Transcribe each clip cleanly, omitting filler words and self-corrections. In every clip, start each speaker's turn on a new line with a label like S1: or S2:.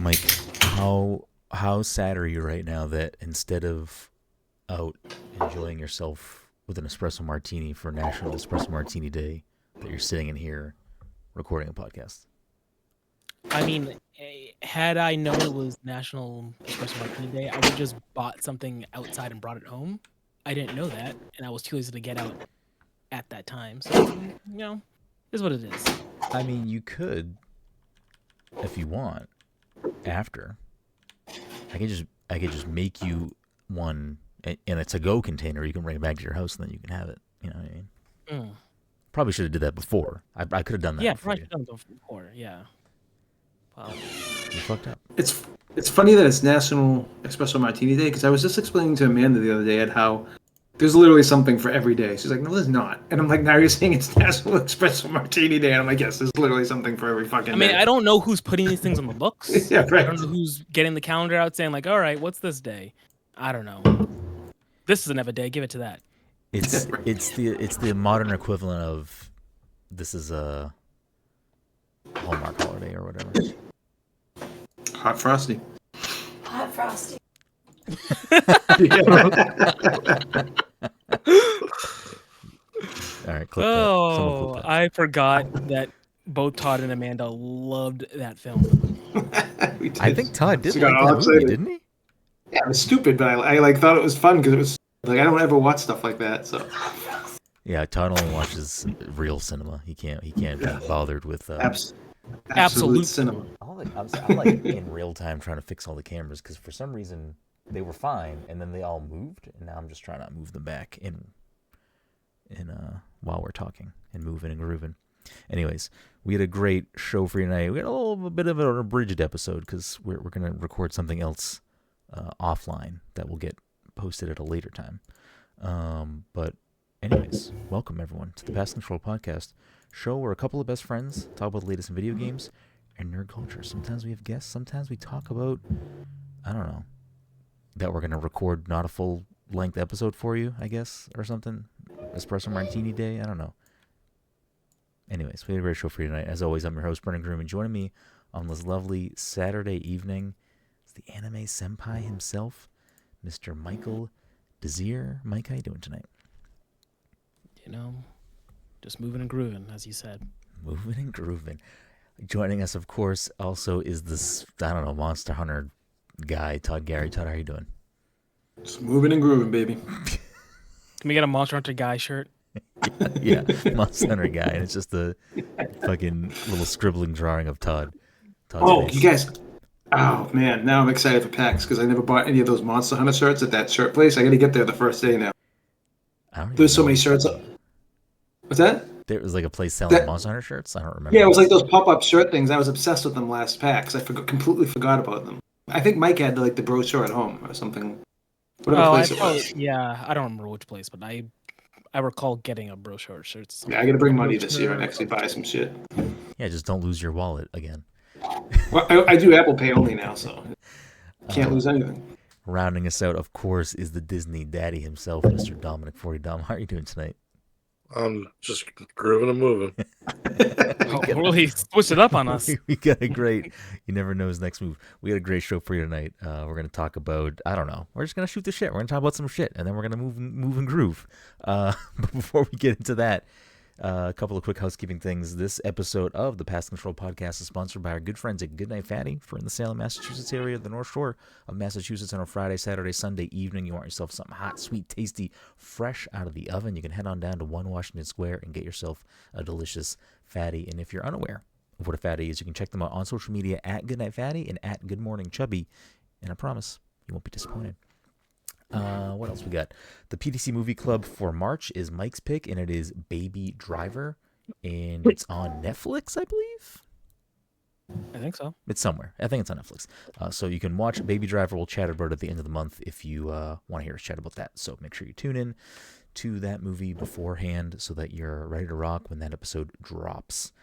S1: Mike, how sad are you right now that instead of out enjoying yourself with an espresso martini for National Espresso Martini Day, that you're sitting in here recording a podcast?
S2: I mean, had I known it was National Espresso Martini Day, I would have just bought something outside and brought it home. I didn't know that, and I was too lazy to get out at that time. So, is what it is.
S1: I mean, you could, if you want, after. I could just make you one in a to-go container. You can bring it back to your house, and then you can have it. You know what I mean? Probably should have did that before. I could have done that.
S2: Yeah,
S1: probably
S2: should have done it before. Yeah.
S1: You fucked up.
S3: It's funny that it's National Espresso Martini Day, because I was just explaining to Amanda the other day at how there's literally something for every day. She's like, no, there's not. And I'm like, now you're saying it's National Espresso Martini Day. And I'm like, yes, there's literally something for every fucking day.
S2: I don't know who's putting these things on the books.
S3: Yeah, right.
S2: I don't know who's getting the calendar out saying like, all right, what's this day? I don't know. This is another day. Give it to that.
S1: It's the modern equivalent of this is a Hallmark holiday or whatever.
S3: Hot Frosty.
S4: Hot Frosty.
S1: All right, clip that. Someone clip that.
S2: I forgot that both Todd and Amanda loved that film.
S1: I think Todd did
S3: She
S1: like
S3: got all
S1: that movie,
S3: excited.
S1: didn't he?
S3: Yeah, it was stupid, but I like thought it was fun because it was like I don't ever watch stuff like that. So
S1: Yeah, Todd only watches real cinema. He can't be bothered with
S3: absolute cinema.
S1: I'm like in real time trying to fix all the cameras because for some reason they were fine and then they all moved and now I'm just trying to move them back in while we're talking and moving and grooving. Anyways, we had a great show for you tonight. We had a little bit of an abridged episode because we're gonna record something else offline that will get posted at a later time. But anyways, welcome everyone to the Pass Control Podcast show where a couple of best friends talk about the latest in video games and nerd culture. Sometimes we have guests, sometimes we talk about, I don't know, that we're going to record not a full length episode for you, I guess, or something. Espresso Martini Day, I don't know. Anyways, we had a great show for you tonight. As always, I'm your host, Brenden Groom, and joining me on this lovely Saturday evening is the anime senpai himself, Mr. Michael Desir. Mike, how you doing tonight?
S2: Just moving and grooving, as you said.
S1: Moving and grooving. Joining us, of course, also is this, I don't know, Monster Hunter guy, Todd Gary. Todd, how are you doing?
S3: Just moving and grooving, baby.
S2: Can we get a Monster Hunter guy shirt?
S1: Yeah, Monster Hunter guy, and it's just a fucking little scribbling drawing of Todd's face.
S3: You guys. Oh, man. Now I'm excited for PAX because I never bought any of those Monster Hunter shirts at that shirt place. I got to get there the first day now. There's so many shirts. What's that?
S1: There was like a place selling Monster Hunter shirts? I don't remember.
S3: Yeah, it was like those pop-up shirt things. I was obsessed with them last PAX. I completely forgot about them. I think Mike had like the brochure at home or something. Whatever place it was.
S2: Yeah, I don't remember which place, but I recall getting a brochure shirt.
S3: Yeah, I got to bring money this year and actually buy some shit.
S1: Yeah, just don't lose your wallet again.
S3: Well, I do Apple Pay only now, so can't lose anything.
S1: Rounding us out, of course, is the Disney daddy himself, Mr. Dominic 40. Dom, how are you doing tonight?
S5: I'm just grooving and moving.
S2: Really switched it up on us.
S1: We got a great, you never know his next move. We got a great show for you tonight. We're going to talk about, I don't know, we're just going to shoot the shit. We're going to talk about some shit, and then we're going to move and groove. But before we get into that, a couple of quick housekeeping things. This episode of the Pass Control Podcast is sponsored by our good friends at Goodnight Fatty. For in the Salem, Massachusetts area, the North Shore of Massachusetts, on a Friday, Saturday, Sunday evening, you want yourself something hot, sweet, tasty, fresh out of the oven, you can head on down to 1 Washington Square and get yourself a delicious fatty. And if you're unaware of what a fatty is, you can check them out on social media at Goodnight Fatty and at Good Morning Chubby. And I promise you won't be disappointed. What else we got? The PTC Movie Club for March is Mike's pick, and it is Baby Driver, and it's on Netflix, I believe.
S2: I think so.
S1: It's somewhere. I think it's on Netflix. So you can watch Baby Driver. We'll chat about it at the end of the month if you want to hear us chat about that. So make sure you tune in to that movie beforehand so that you're ready to rock when that episode drops.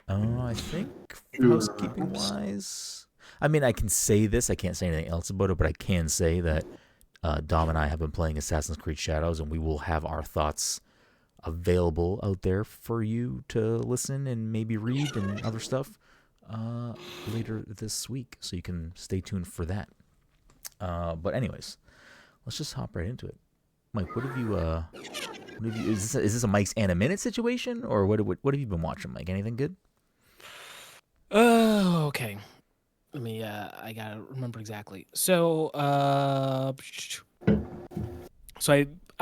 S1: I think housekeeping-wise, I mean, I can say this. I can't say anything else about it, but I can say that Dom and I have been playing Assassin's Creed Shadows, and we will have our thoughts available out there for you to listen and maybe read and other stuff later this week, so you can stay tuned for that. But anyways, let's just hop right into it. Mike, what have you? Is this a Mike's and a minute situation, or what have you been watching, Mike? Anything good?
S2: Oh, okay. Let me. I gotta remember exactly. So, I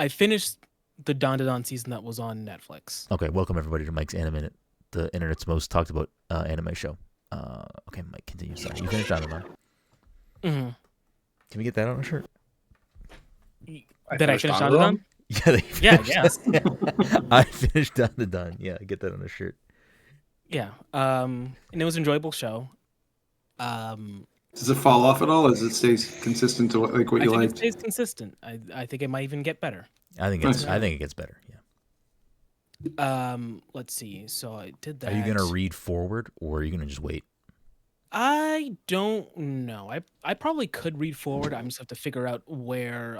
S2: finished the Dandadan season that was on Netflix.
S1: Okay, welcome everybody to Mike's and a minute, the internet's most talked about anime show. Okay, Mike, continue. Sorry, you finished Dandadan.
S2: Mm-hmm.
S1: Can we get that on a shirt?
S2: Did I finish Dandadan?
S1: Yeah,
S2: yes.
S1: I finished Dandadan. Yeah, get that on a shirt.
S2: Yeah. And it was an enjoyable show.
S3: Does it fall off at all, or does it stay consistent to what you
S2: I think
S3: liked?
S2: it stays consistent. I think it might even get better.
S1: I think it gets better. Yeah.
S2: Let's see. So I did that.
S1: Are you gonna read forward, or are you gonna just wait?
S2: I don't know. I probably could read forward. I just have to figure out where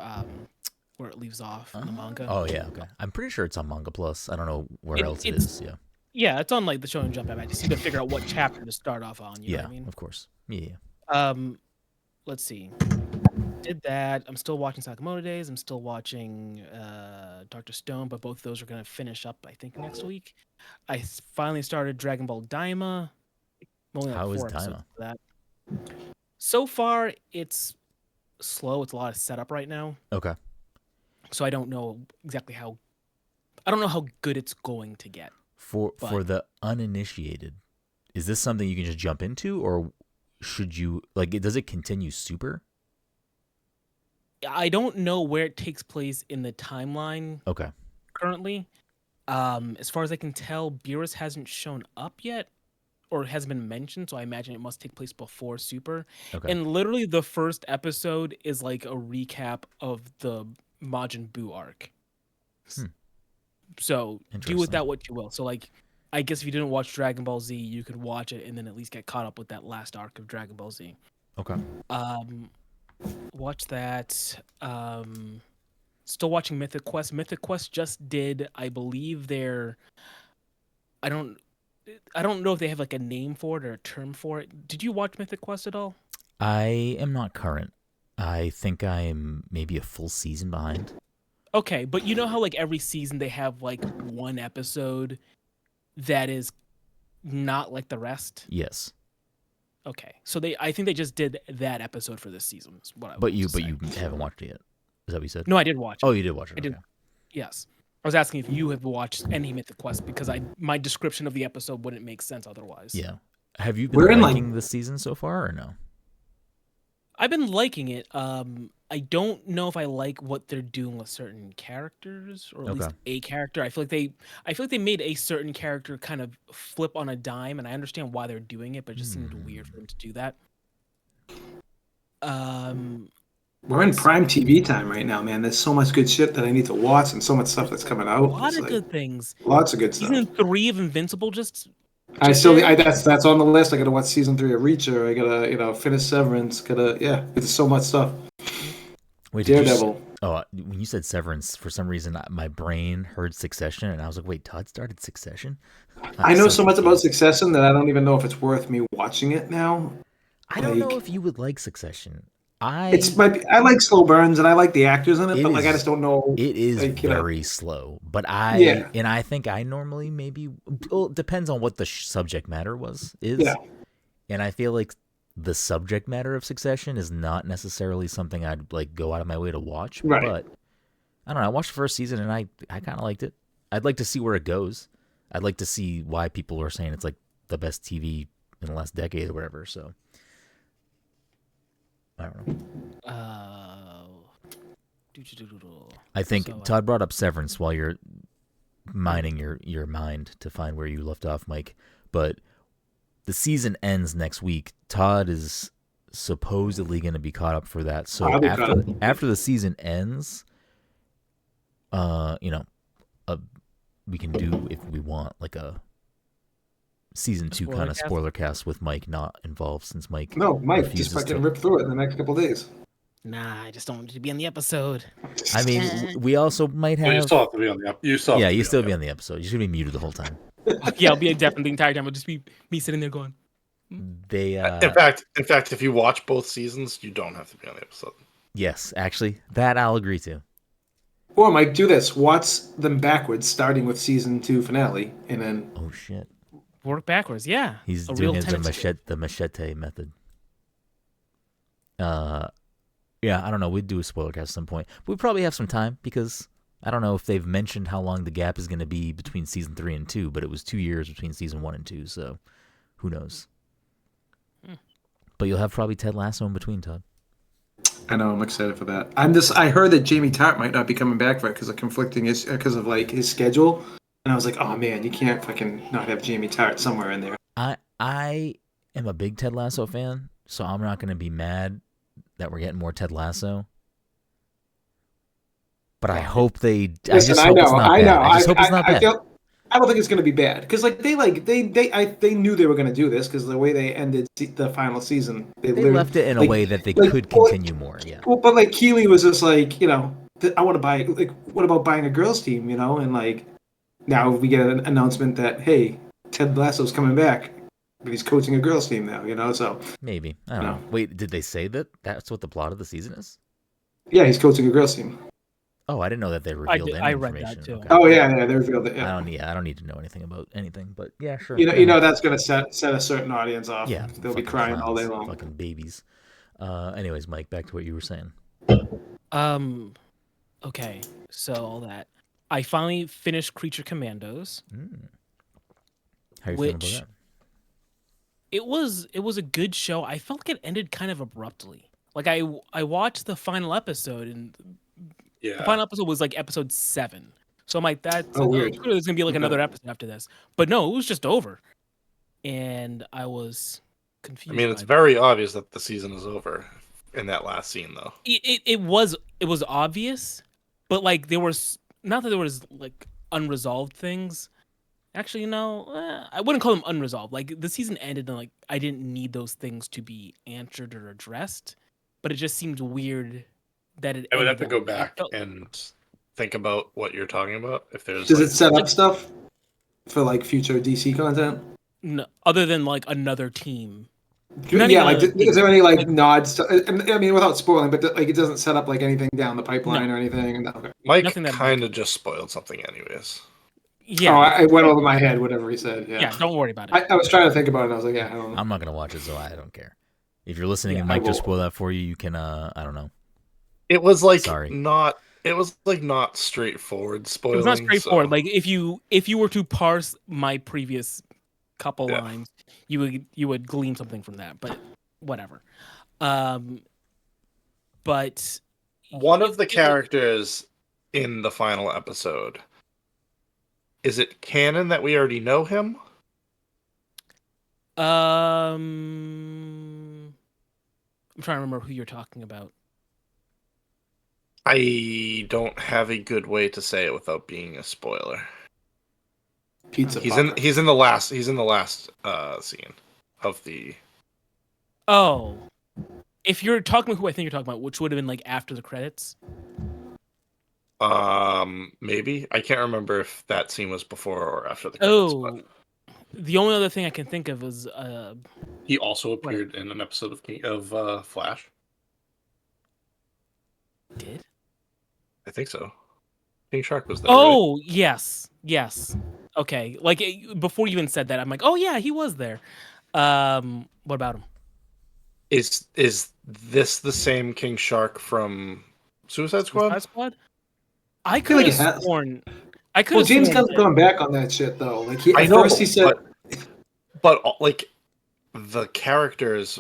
S2: it leaves off in the manga.
S1: Oh yeah, okay. I'm pretty sure it's on Manga Plus. I don't know where else it is. Yeah.
S2: Yeah, it's on like the Shonen Jump app. I just need to figure out what chapter to start off on. You know what I mean?
S1: Of course. Yeah.
S2: Let's see. Did that. I'm still watching Sakamoto Days. I'm still watching Dr. Stone, but both of those are gonna finish up, I think, next week. I finally started Dragon Ball Daima. I'm only like
S1: How is
S2: 4 episodes
S1: Daima?
S2: into that. So far, it's slow. It's a lot of setup right now,
S1: Okay.
S2: so I don't know exactly how. I don't know how good it's going to get.
S1: For the uninitiated, is this something you can just jump into, or should you does it continue super?
S2: I don't know where it takes place in the timeline
S1: Okay.
S2: currently. As far as I can tell, Beerus hasn't shown up yet, or hasn't been mentioned, so I imagine it must take place before Super.
S1: Okay.
S2: And literally the first episode is like a recap of the Majin Buu arc. So do with
S1: Interesting.
S2: that what you will. So like, I guess if you didn't watch Dragon Ball Z, you could watch it and then at least get caught up with that last arc of Dragon Ball Z.
S1: Okay.
S2: Watch that. Still watching Mythic Quest. Mythic Quest just did, I believe, I don't know if they have like a name for it or a term for it. Did you watch Mythic Quest at all?
S1: I am not current. I think I'm maybe a full season behind.
S2: Okay, but you know how like every season they have like one episode that is not like the rest?
S1: Yes.
S2: Okay. So I think they just did that episode for this season. Is what I
S1: But
S2: was
S1: you
S2: saying.
S1: haven't watched it yet. Is that what you said?
S2: No, I did watch it.
S1: Oh, you did watch it.
S2: I did.
S1: Okay.
S2: Yes. I was asking if you have watched any Mythic Quest because my description of the episode wouldn't make sense otherwise.
S1: Yeah. Have you been
S3: We're in,
S1: liking this season so far, or no?
S2: I've been liking it. I don't know if I like what they're doing with certain characters, or at least a character. I feel like they made a certain character kind of flip on a dime, and I understand why they're doing it, but it just seemed weird for them to do that.
S3: We're in prime TV time right now, man. There's so much good shit that I need to watch, and so much stuff that's coming out.
S2: A lot
S3: It's
S2: of
S3: like,
S2: good things.
S3: lots of good stuff.
S2: Season 3 of Invincible just.
S3: That's on the list. I gotta watch season 3 of Reacher. I gotta finish Severance. There's so much stuff.
S1: Wait, did you
S3: Daredevil.
S1: when you said Severance, for some reason my brain heard Succession, and I was like, "Wait, Todd started Succession?"
S3: I know so much about Succession that I don't even know if it's worth me watching it now.
S1: I don't know if you would like Succession. I
S3: like slow burns and I like the actors in it, but I just don't know.
S1: It is very slow, but I think I normally it depends on what the subject matter is. Yeah. And I feel like the subject matter of Succession is not necessarily something I'd like go out of my way to watch. Right. But I don't know. I watched the first season and I kind of liked it. I'd like to see where it goes. I'd like to see why people are saying it's like the best TV in the last decade or whatever. So I don't know. I think Todd brought up Severance while you're mining your mind to find where you left off, Mike. But the season ends next week. Todd is supposedly going to be caught up for that. So after the season ends, we can do, if we want, like a season 2 kind of spoiler cast with Mike not involved, since Mike
S3: just fucking rip through it in the next couple days.
S2: Nah, I just don't want you to be on the episode.
S1: I mean, we also might have.
S5: Well, you still have to be on the episode.
S1: You still be on the episode. You should be muted the whole time.
S2: Yeah, I'll be deaf the entire time. It'll just be me sitting there going.
S1: They
S5: In fact, if you watch both seasons, you don't have to be on the episode.
S1: yes, actually, that I'll agree to.
S3: Or Mike, do this. Watch them backwards, starting with season 2 finale, and then
S1: Oh shit.
S2: Work backwards. Yeah.
S1: He's
S2: A
S1: doing
S2: real
S1: it the machete method. Yeah, I don't know. We'd do a spoiler cast at some point. We probably have some time because I don't know if they've mentioned how long the gap is going to be between season 3 and 2, but it was 2 years between season 1 and 2, so who knows? But you'll have probably Ted Lasso in between, Todd.
S3: I know I'm excited for that. I heard that Jamie Tart might not be coming back for it because of because of like his schedule, and I was like, oh man, you can't fucking not have Jamie Tart somewhere in there.
S1: I am a big Ted Lasso fan, so I'm not going to be mad that we're getting more Ted Lasso. But I hope they.
S3: Listen,
S1: I just hope it's not bad. I just hope it's not bad.
S3: I don't think it's going to be bad because like they knew they were going to do this because the way they ended the final season,
S1: they left it in a way that they could continue more. Yeah.
S3: Well, but like Keeley was just like, I want to buy. Like, what about buying a girls' team? And like now we get an announcement that hey, Ted Lasso's coming back, but he's coaching a girls' team now. So
S1: maybe I don't know. Wait, did they say that that's what the plot of the season is?
S3: Yeah, he's coaching a girls' team.
S1: Oh, I didn't know that they revealed any information.
S2: I read that too.
S1: Okay.
S3: Oh yeah, they revealed it. Yeah.
S1: I don't need to know anything about anything, but yeah, sure.
S3: That's gonna set a certain audience off.
S1: Yeah,
S3: they'll be crying
S1: clowns,
S3: all day long.
S1: Fucking babies. Anyways, Mike, back to what you were saying.
S2: Okay, so all that. I finally finished Creature Commandos.
S1: How you feeling about that?
S2: It was a good show. I felt like it ended kind of abruptly. Like I watched the final episode and the final episode was like episode 7. So I'm like, that's
S3: weird.
S2: There's gonna be like another episode after this. But no, it was just over. And I was confused.
S5: I mean, it's very obvious that the season is over in that last scene, though.
S2: It was obvious, but like there was not that there was like unresolved things. Actually, no, I wouldn't call them unresolved. Like the season ended and like I didn't need those things to be answered or addressed, but it just seemed weird that it.
S5: I would have to
S2: ended
S5: go
S2: that way.
S5: back and think about what you're talking about. If there's
S3: Does it set up stuff for like future DC content?
S2: No, other than like another team.
S3: Yeah, like is there any like nods? To, I mean, without spoiling, but like it doesn't set up like anything down the pipeline or anything. No, okay.
S5: Mike kind of just spoiled something, anyways.
S2: Yeah.
S3: Oh, I went over my head. Whatever he said. Yeah.
S2: Yeah. Don't worry about it.
S3: I was trying to think about it. And I was like, yeah, I don't know.
S1: I'm not gonna watch it, so I don't care. If you're listening and Mike just spoiled that for you, you can. I don't know.
S5: It was like
S1: Sorry.
S5: It was like not straightforward spoiling.
S2: It's not straightforward. So. Like if you were to parse my previous couple lines, you would glean something from that. But whatever. But
S5: one of the characters in the final episode, is it canon that we already know him?
S2: I'm trying to remember who you're talking about.
S5: I don't have a good way to say it without being a spoiler. He's in the last scene of the.
S2: Oh, if you're talking about who I think you're talking about, which would have been like after the credits.
S5: Maybe I can't remember if that scene was before or after the credits.
S2: Oh, the only other thing I can think of is
S5: he also appeared in an episode of Flash.
S2: Did?
S5: I think so. King Shark was there.
S2: Oh,
S5: right?
S2: yes. Okay, like before you even said that, I'm like, oh yeah, he was there. What about him?
S5: Is this the same King Shark from Suicide Squad?
S2: Suicide Squad? I could have sworn.
S3: Well, James Gunn's going back on that shit though. Like he said,
S5: but like the characters,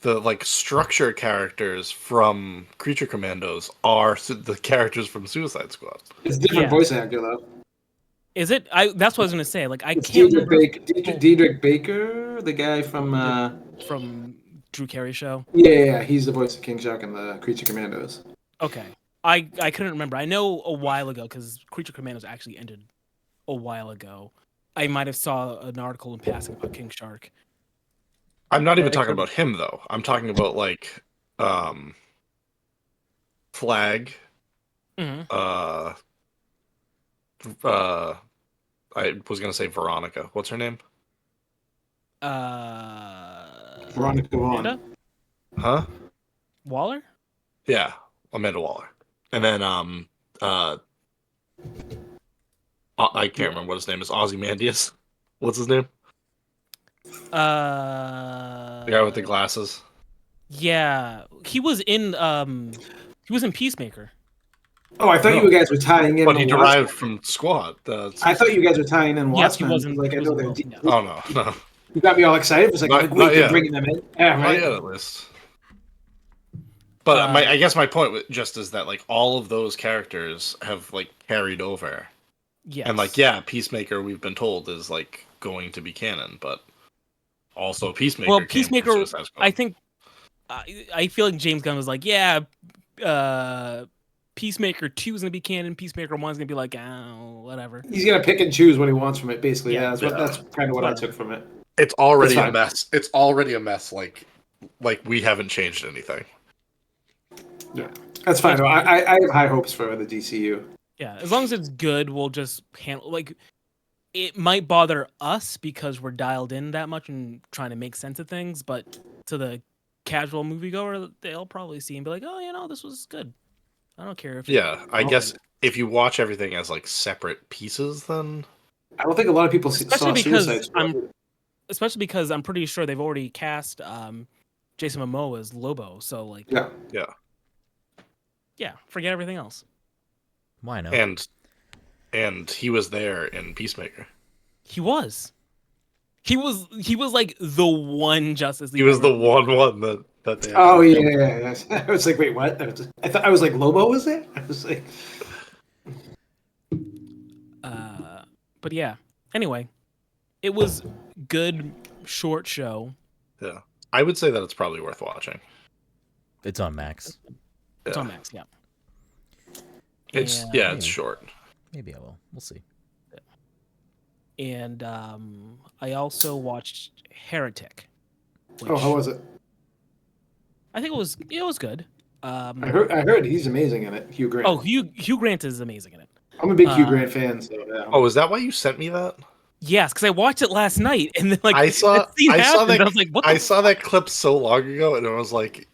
S5: the like structured characters from Creature Commandos are the characters from Suicide Squad.
S3: It's different voice actor though.
S2: Is it? That's what I was gonna say. Like I can't remember.
S3: Diedrich Baker, the guy from
S2: Drew Carey show.
S3: Yeah, he's the voice of King Shark in the Creature Commandos.
S2: Okay, I couldn't remember. I know a while ago because Creature Commandos actually ended a while ago. I might have saw an article in passing about King Shark.
S5: I'm not even talking about him though. I'm talking about like Flag.
S2: Mm-hmm.
S5: I was gonna say Veronica. What's her name?
S3: Veronica Vaughn.
S2: Amanda
S5: Huh?
S2: Waller.
S5: Yeah, Amanda Waller. And then I can't remember what his name is. Ozymandias. What's his name? The guy with the glasses.
S2: Yeah, he was in Peacemaker.
S3: Oh, I thought you guys were tying in.
S5: But he
S3: the
S5: derived
S3: Watchmen.
S5: from Squad.
S3: I thought you guys were tying in
S2: Yes, he
S3: Watchmen.
S2: wasn't.
S3: Like I
S2: he
S3: know
S2: wasn't
S3: they're
S2: well,
S5: Oh no.
S3: You got me all excited. It was like,
S5: Not-
S3: wait,
S5: not
S3: they're
S5: yet.
S3: bringing them in. Yeah,
S5: Not
S3: right.
S5: yet, at least. But I guess my point just is that like all of those characters have like carried over.
S2: Yes.
S5: And like, yeah, Peacemaker, we've been told, is like going to be canon, but also Peacemaker.
S2: Well,
S5: came from
S2: Peacemaker,
S5: Suicide Squad.
S2: I think, I feel like James Gunn was like, yeah, Peacemaker 2 is gonna be canon. Peacemaker 1 is gonna be like, oh, whatever.
S3: He's gonna pick and choose what he wants from it. Basically,
S2: Yeah.
S3: that's kind of what I took from it.
S5: It's already
S3: That's
S5: a
S3: fine.
S5: mess. It's already a mess. Like we haven't changed anything.
S3: Yeah, that's fine. Though. I have high hopes for the DCU.
S2: Yeah, as long as it's good, we'll just handle. Like, it might bother us because we're dialed in that much and trying to make sense of things, but to the casual moviegoer, they'll probably see and be like, oh, this was good. I don't care if.
S5: Yeah, I guess if you watch everything as like separate pieces, then
S3: I don't think a lot of people saw
S2: Especially because
S3: Suicide Squad.
S2: Especially because I'm pretty sure they've already cast Jason Momoa as Lobo, so like,
S3: Yeah.
S2: yeah, forget everything else.
S1: Why not?
S5: and he was there in Peacemaker.
S2: He was like the one Justice League.
S5: He was the one that they.
S3: Oh yeah. I was like, wait, what? I was like, Lobo was there? I was like,
S2: But yeah. Anyway, it was good short show.
S5: Yeah, I would say that it's probably worth watching.
S1: It's on Max.
S2: It's on Max, yeah.
S5: It's
S2: And-
S5: it's short.
S1: Maybe I will. We'll see.
S2: And I also watched Heretic.
S3: oh, how was it?
S2: I think it was good.
S3: I heard he's amazing in it. Hugh Grant.
S2: Oh, Hugh Grant is amazing in it.
S3: I'm a big Hugh Grant fan. So yeah.
S5: Oh, is that why you sent me that?
S2: Yes, because I watched it last night, and then like
S5: I saw
S2: that scene happened,
S5: that
S2: I was like, what?
S5: I saw that clip so long ago, and I was like,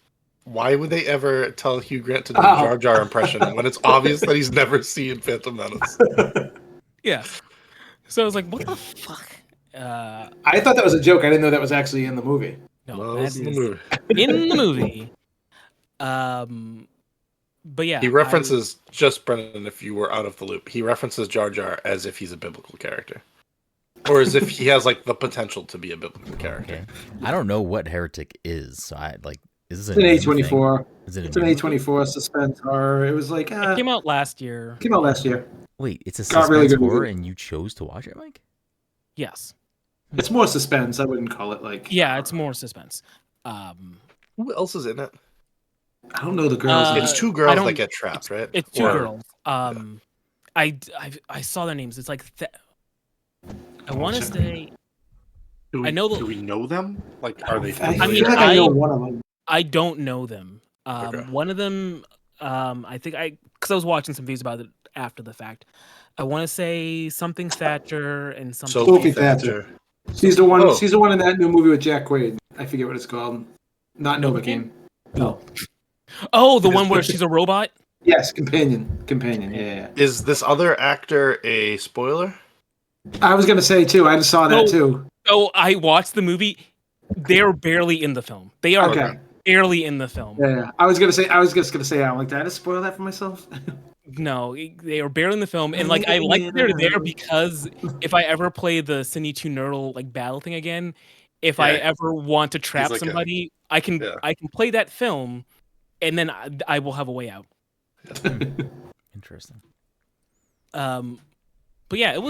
S5: why would they ever tell Hugh Grant to do a
S3: Oh.
S5: Jar Jar impression when it's obvious that he's never seen Phantom Menace?
S2: Yeah. So I was like, what the fuck?
S3: I thought that was a joke. I didn't know that was actually in the movie.
S2: No,
S5: Well,
S2: that
S5: it's in the
S2: is
S5: movie.
S2: in the movie. But yeah,
S5: He references just Brendan. If you were out of the loop, he references Jar Jar as if he's a biblical character, or as if he has like the potential to be a biblical character.
S1: Okay. I don't know what Heretic is, so I like. Is this
S3: It's an A24.
S1: Is it
S3: It's an A24 suspense horror. It was like
S2: it came out last year.
S3: came out last year.
S1: Wait, it's a
S3: Got
S1: suspense
S3: really good
S1: horror,
S3: reviews.
S1: and you chose to watch it, Mike?
S2: Yes.
S3: It's more suspense. I wouldn't call it like.
S2: Yeah, it's more suspense.
S5: Who else is in it?
S3: I don't know the girls.
S2: Uh,
S5: It's two
S2: I
S5: girls
S2: don't-
S5: that get trapped, right?
S2: It's two
S5: Or-
S2: girls. I saw their names. It's like I want to say
S5: Do we,
S2: I know
S5: do we know them? Like, are they?
S3: I,
S2: I mean,
S3: feel like I know one of them.
S2: I don't know them.
S5: Okay.
S2: One of them, I think because I was watching some videos about it after the fact. I want to say something Thatcher and something.
S3: Sophie Thatcher. She's the one.
S5: Oh.
S3: She's the one in that new movie with Jack Quaid. I forget what it's called. Not Novocaine. No.
S2: Oh, the one where she's a robot.
S3: Yes, Companion. Yeah.
S5: Is this other actor a spoiler?
S3: I was gonna say too. I just saw that
S2: No.
S3: too.
S2: Oh, I watched the movie. They're barely in the film. They are
S3: Okay.
S2: barely in the film.
S3: Yeah. I was just gonna say. I'm like, did I just spoil that for myself?
S2: No, they are barely in the film, and like I like that they're there because if I ever play the Cine 2 Nerdle like battle thing again, if I
S5: Yeah.
S2: ever want to trap
S5: like a-
S2: somebody, I can play that film, and then I will have a way out.
S1: Interesting.
S2: But yeah, it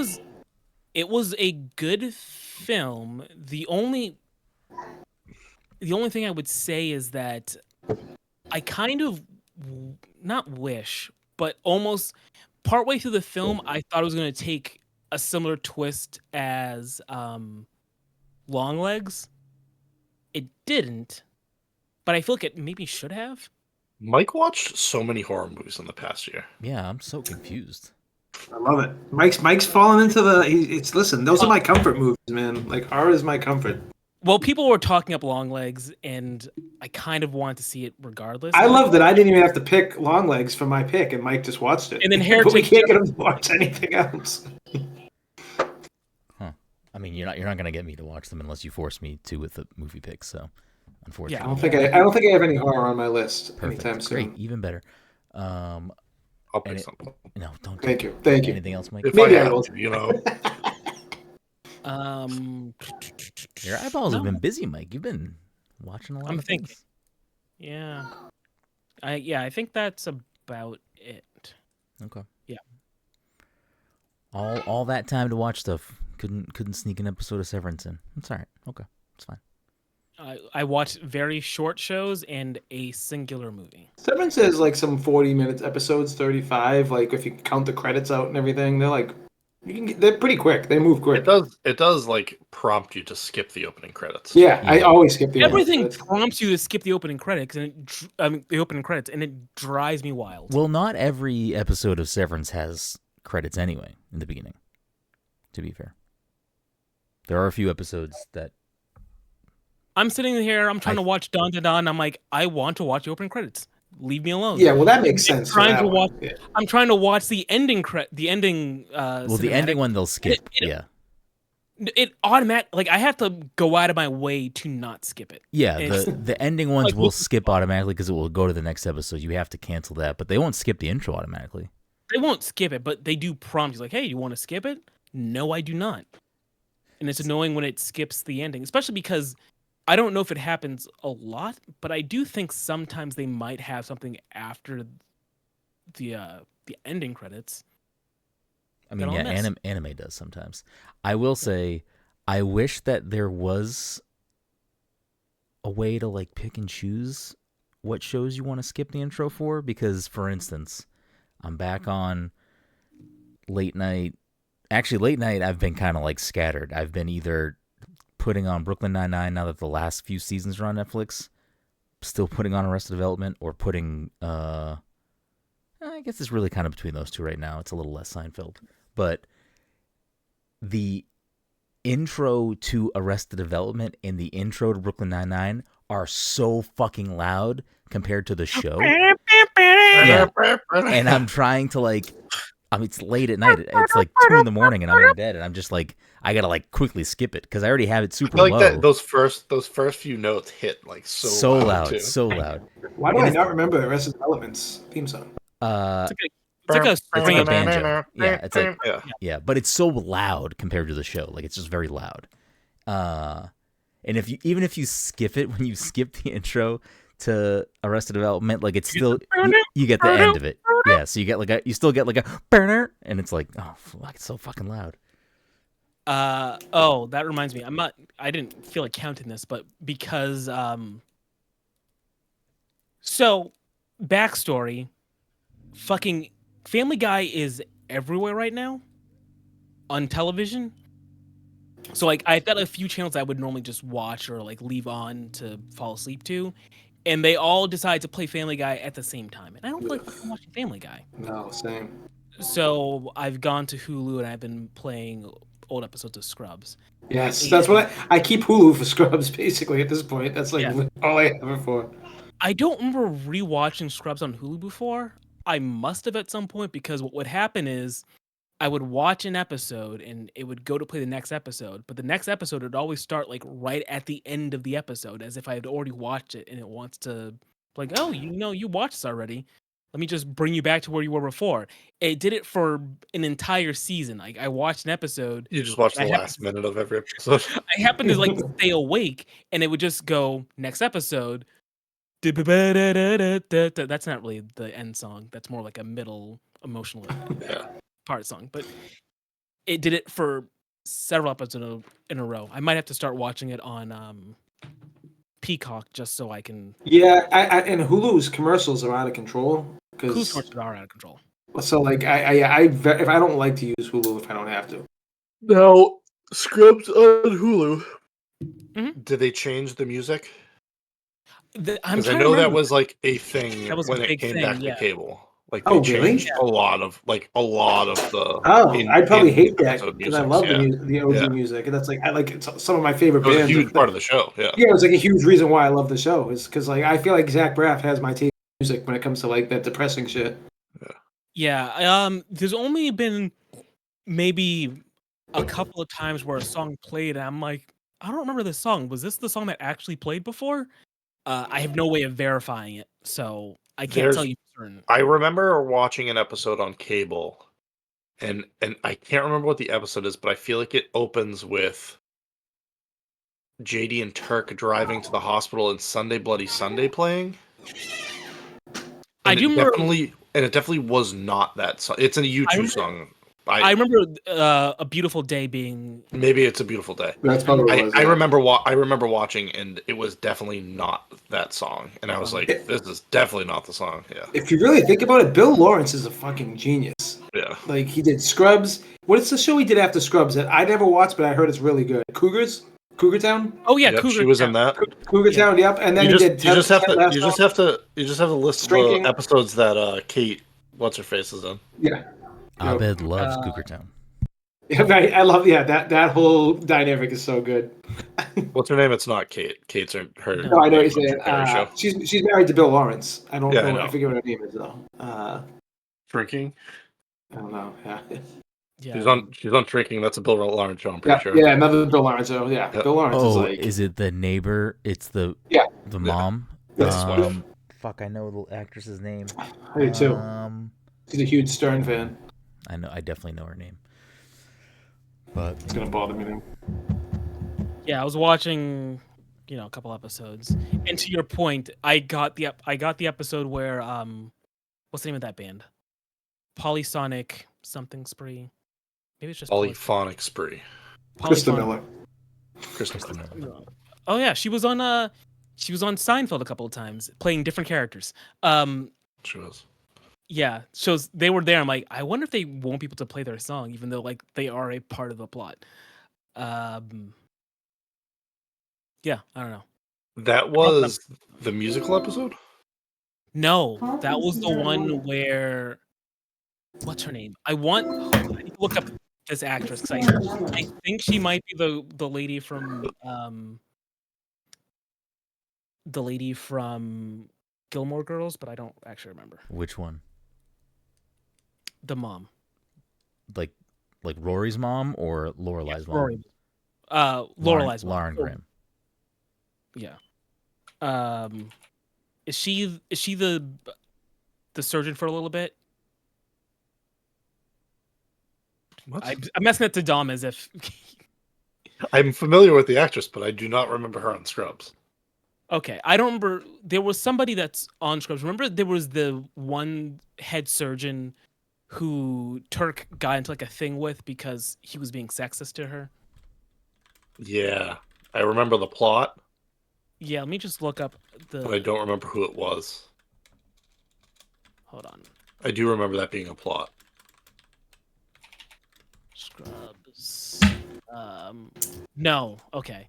S2: was a good film. The only thing I would say is that I kind of not wish, but almost partway through the film, I thought it was going to take a similar twist as Longlegs. It didn't, but I feel like it maybe should have.
S5: Mike watched so many horror movies in the past year.
S1: Yeah, I'm so confused.
S3: I love it. Mike's fallen into the. It's listen. Those are my comfort movies, man. Like horror is my comfort.
S2: Well, people were talking up Longlegs, and I kind of wanted to see it regardless.
S3: I love that I didn't even have to pick Longlegs for my pick, and Mike just watched it.
S2: And then
S3: But we
S2: Heretic.
S3: can't get him to watch anything else.
S1: I mean, you're not gonna get me to watch them unless you force me to with the movie picks. So, unfortunately,
S3: I don't think I have any horror on my list
S1: perfect.
S3: anytime soon.
S1: Great, even better.
S5: I'll pick something.
S1: No, don't.
S3: Thank you. Thank you.
S1: Anything else, Mike?
S5: If
S3: Maybe
S5: I
S3: I
S5: have
S3: will.
S5: to, you know.
S1: Your eyeballs have
S2: No.
S1: been busy, Mike. You've been watching a lot
S2: I'm
S1: of
S2: thinking.
S1: things.
S2: Yeah. I think that's about it.
S1: Okay.
S2: Yeah.
S1: All that time to watch stuff. Couldn't sneak an episode of Severance in. It's all right. Okay, it's fine.
S2: I watched very short shows and a singular movie.
S3: Severance is like some 40-minute episodes, 35. Like if you count the credits out and everything, they're like they're pretty quick. They move quick.
S5: It does like prompt you to skip the opening credits.
S3: Yeah, I always skip the
S2: Everything
S3: credits.
S2: prompts you to skip the opening credits, and it drives me wild.
S1: Well, not every episode of Severance has credits anyway in the beginning. To be fair, there are a few episodes that
S2: I'm sitting here, I'm trying to watch Dandadan. I'm like, I want to watch the opening credits. Leave me alone.
S3: Yeah, well, that makes sense.
S2: Trying
S3: for
S2: to
S3: that
S2: watch.
S3: one. Yeah.
S2: I'm trying to watch the ending. The ending.
S1: well, the ending one they'll skip. Yeah,
S2: It automatic. Like I have to go out of my way to not skip it.
S1: yeah.
S2: It's-
S1: The ending ones
S2: like,
S1: will skip automatically because it will go to the next episode. You have to cancel that, but they won't skip the intro automatically.
S2: They won't skip it, but they do prompt you like, "Hey, you want to skip it?" No, I do not. And it's annoying when it skips the ending, especially because I don't know if it happens a lot, but I do think sometimes they might have something after the ending credits.
S1: I mean,
S2: That
S1: yeah,
S2: I'll miss.
S1: anime does sometimes. I will say, I wish that there was a way to like pick and choose what shows you want to skip the intro for. Because, for instance, I'm back on late night. Actually, late night, I've been kind of like scattered. I've been either putting on Brooklyn Nine-Nine now that the last few seasons are on Netflix, still putting on Arrested Development, or putting, I guess it's really kind of between those two right now. It's a little less Seinfeld. But the intro to Arrested Development and the intro to Brooklyn Nine-Nine are so fucking loud compared to the show. Yeah. And I'm trying to like, I mean, it's late at night. It's like 2 a.m. and I'm in bed, and I'm just like, I gotta like quickly skip it because I already have it super
S5: I like
S1: low.
S5: that those first few notes hit like so loud too.
S1: so loud.
S3: Why do I not remember the rest of Development's theme song?
S2: It's like a
S1: It's like a
S2: string of
S1: banjo. Yeah, it's like
S5: Yeah.
S1: but it's so loud compared to the show. Like it's just very loud. And even if you skip it when you skip the intro to Arrested Development, like it's still you get the end of it. Yeah, so you still get like a burner, and it's like, oh fuck, it's so fucking loud.
S2: Oh, that reminds me. I didn't feel like counting this, but because so backstory, fucking Family Guy is everywhere right now on television. So like I've got a few channels I would normally just watch or like leave on to fall asleep to, and they all decide to play Family Guy at the same time. And I don't feel like fucking watching Family Guy.
S3: No, same.
S2: So I've gone to Hulu and I've been playing old episodes of Scrubs.
S3: Yes, that's what I keep Hulu for Scrubs basically at this point. That's like
S2: Yeah.
S3: all I have it for.
S2: I don't remember rewatching Scrubs on Hulu before. I must have at some point because what would happen is I would watch an episode and it would go to play the next episode, but the next episode would always start like right at the end of the episode as if I had already watched it and it wants to like, oh, you watched this already. Let me just bring you back to where you were before. It did it for an entire season. Like I watched an episode.
S5: You just watch the last minute of every episode.
S2: I happened to like stay awake and it would just go next episode. That's not really the end song. That's more like a middle emotional
S5: Yeah.
S2: part song. But it did it for several episodes in a row. I might have to start watching it on Peacock just so I can.
S3: Yeah, and Hulu's commercials are out of control
S2: Whose
S3: because
S2: commercials are out of control?
S3: so like if I don't like to use Hulu if I don't have to.
S5: Now, Scrubs on Hulu.
S2: Mhm.
S5: Did they change the music?
S2: I'm
S5: Because I
S2: trying to
S5: know that
S2: remember.
S5: was like a thing
S2: That was a
S5: when it
S2: big
S5: came
S2: thing,
S5: back
S2: yeah.
S5: to cable. Like
S3: Oh,
S5: they
S3: really?
S5: changed a lot of the.
S3: Oh, I'd probably hate that
S5: episode
S3: because I
S5: musics,
S3: love
S5: yeah.
S3: the OG
S5: Yeah.
S3: music, and that's like I like some of my favorite
S5: It was a
S3: bands.
S5: huge part of the show. Yeah.
S3: Yeah, it's like a huge reason why I love the show is because like I feel like Zach Braff has my taste in music when it comes to like that depressing shit.
S2: Yeah. There's only been maybe a couple of times where a song played, and I'm like, I don't remember this song. Was this the song that actually played before? I have no way of verifying it, so I can't tell you for certain.
S5: I remember watching an episode on cable, and I can't remember what the episode is, but I feel like it opens with JD and Turk driving to the hospital and Sunday Bloody Sunday playing.
S2: I do remember,
S5: it definitely was not that song. It's a U2 song.
S2: I remember A Beautiful Day being.
S5: Maybe It's a Beautiful Day.
S3: That's probably what it was.
S5: I remember watching, and it was definitely not that song. And I was like, this is definitely not the song. Yeah.
S3: If you really think about it, Bill Lawrence is a fucking genius.
S5: Yeah.
S3: Like he did Scrubs. What is the show he did after Scrubs that I never watched, but I heard it's really good? Cougar Town.
S2: Oh yeah,
S5: Yep,
S2: Cougar
S5: she was
S2: Town.
S5: in that.
S3: Cougar Town. Yep. And then
S5: You
S3: he did.
S5: just have
S3: Ted Lasso.
S5: to list
S3: Shrinking.
S5: the episodes that Kate, what's her face, is in.
S3: Yeah.
S1: Abed loves Cougar Town.
S3: Yeah, I love that whole dynamic is so good.
S5: What's her name? It's not Kate. Kate's her.
S3: No, I know what you're
S5: show.
S3: saying. She's married to Bill Lawrence. I don't
S5: Yeah,
S3: know.
S5: I know.
S3: I forget what her name is though.
S5: Shrinking.
S3: I don't know. Yeah.
S2: Yeah.
S5: She's on Shrinking. That's a Bill Lawrence show. I'm pretty sure.
S3: Yeah, another Bill Lawrence show. Yeah,
S5: Yep.
S3: Bill Lawrence is like.
S1: Is it the neighbor? It's the mom.
S3: That's his wife.
S1: Fuck, I know the actress's name.
S3: I do too. She's a huge Stern fan.
S1: I definitely know her name. But
S3: It's gonna bother me now.
S2: Yeah, I was watching, a couple episodes, and to your point, I got the episode where what's the name of that band? Polysonic something spree. Maybe it's just
S5: Polyphonic Spree.
S3: Krista Miller.
S5: Krista Miller.
S2: Oh yeah, she was on Seinfeld a couple of times, playing different characters.
S5: She was.
S2: Yeah, shows they were there. I'm like, I wonder if they won't be able to play their song, even though like they are a part of the plot. Yeah, I don't know.
S5: That was the musical episode?
S2: No, that was the one where what's her name? I need to look up this actress because I think she might be the lady from Gilmore Girls, but I don't actually remember.
S1: which one?
S2: The mom.
S1: Like Rory's mom or Lorelai's mom?
S2: Rory. Lorelai's mom.
S1: Lauren Graham.
S2: Yeah. Is she the surgeon for a little bit?
S5: What?
S2: I'm asking that to Dom as if.
S5: I'm familiar with the actress, but I do not remember her on Scrubs.
S2: Okay, I don't remember. There was somebody that's on Scrubs. Remember, there was the one head surgeon who Turk got into like a thing with because he was being sexist to her.
S5: Yeah, I remember the plot,
S2: Yeah, let me just look up
S5: but I don't remember who it was.
S2: Hold on.
S5: I do remember that being a plot.
S2: Scrubs. No. Okay.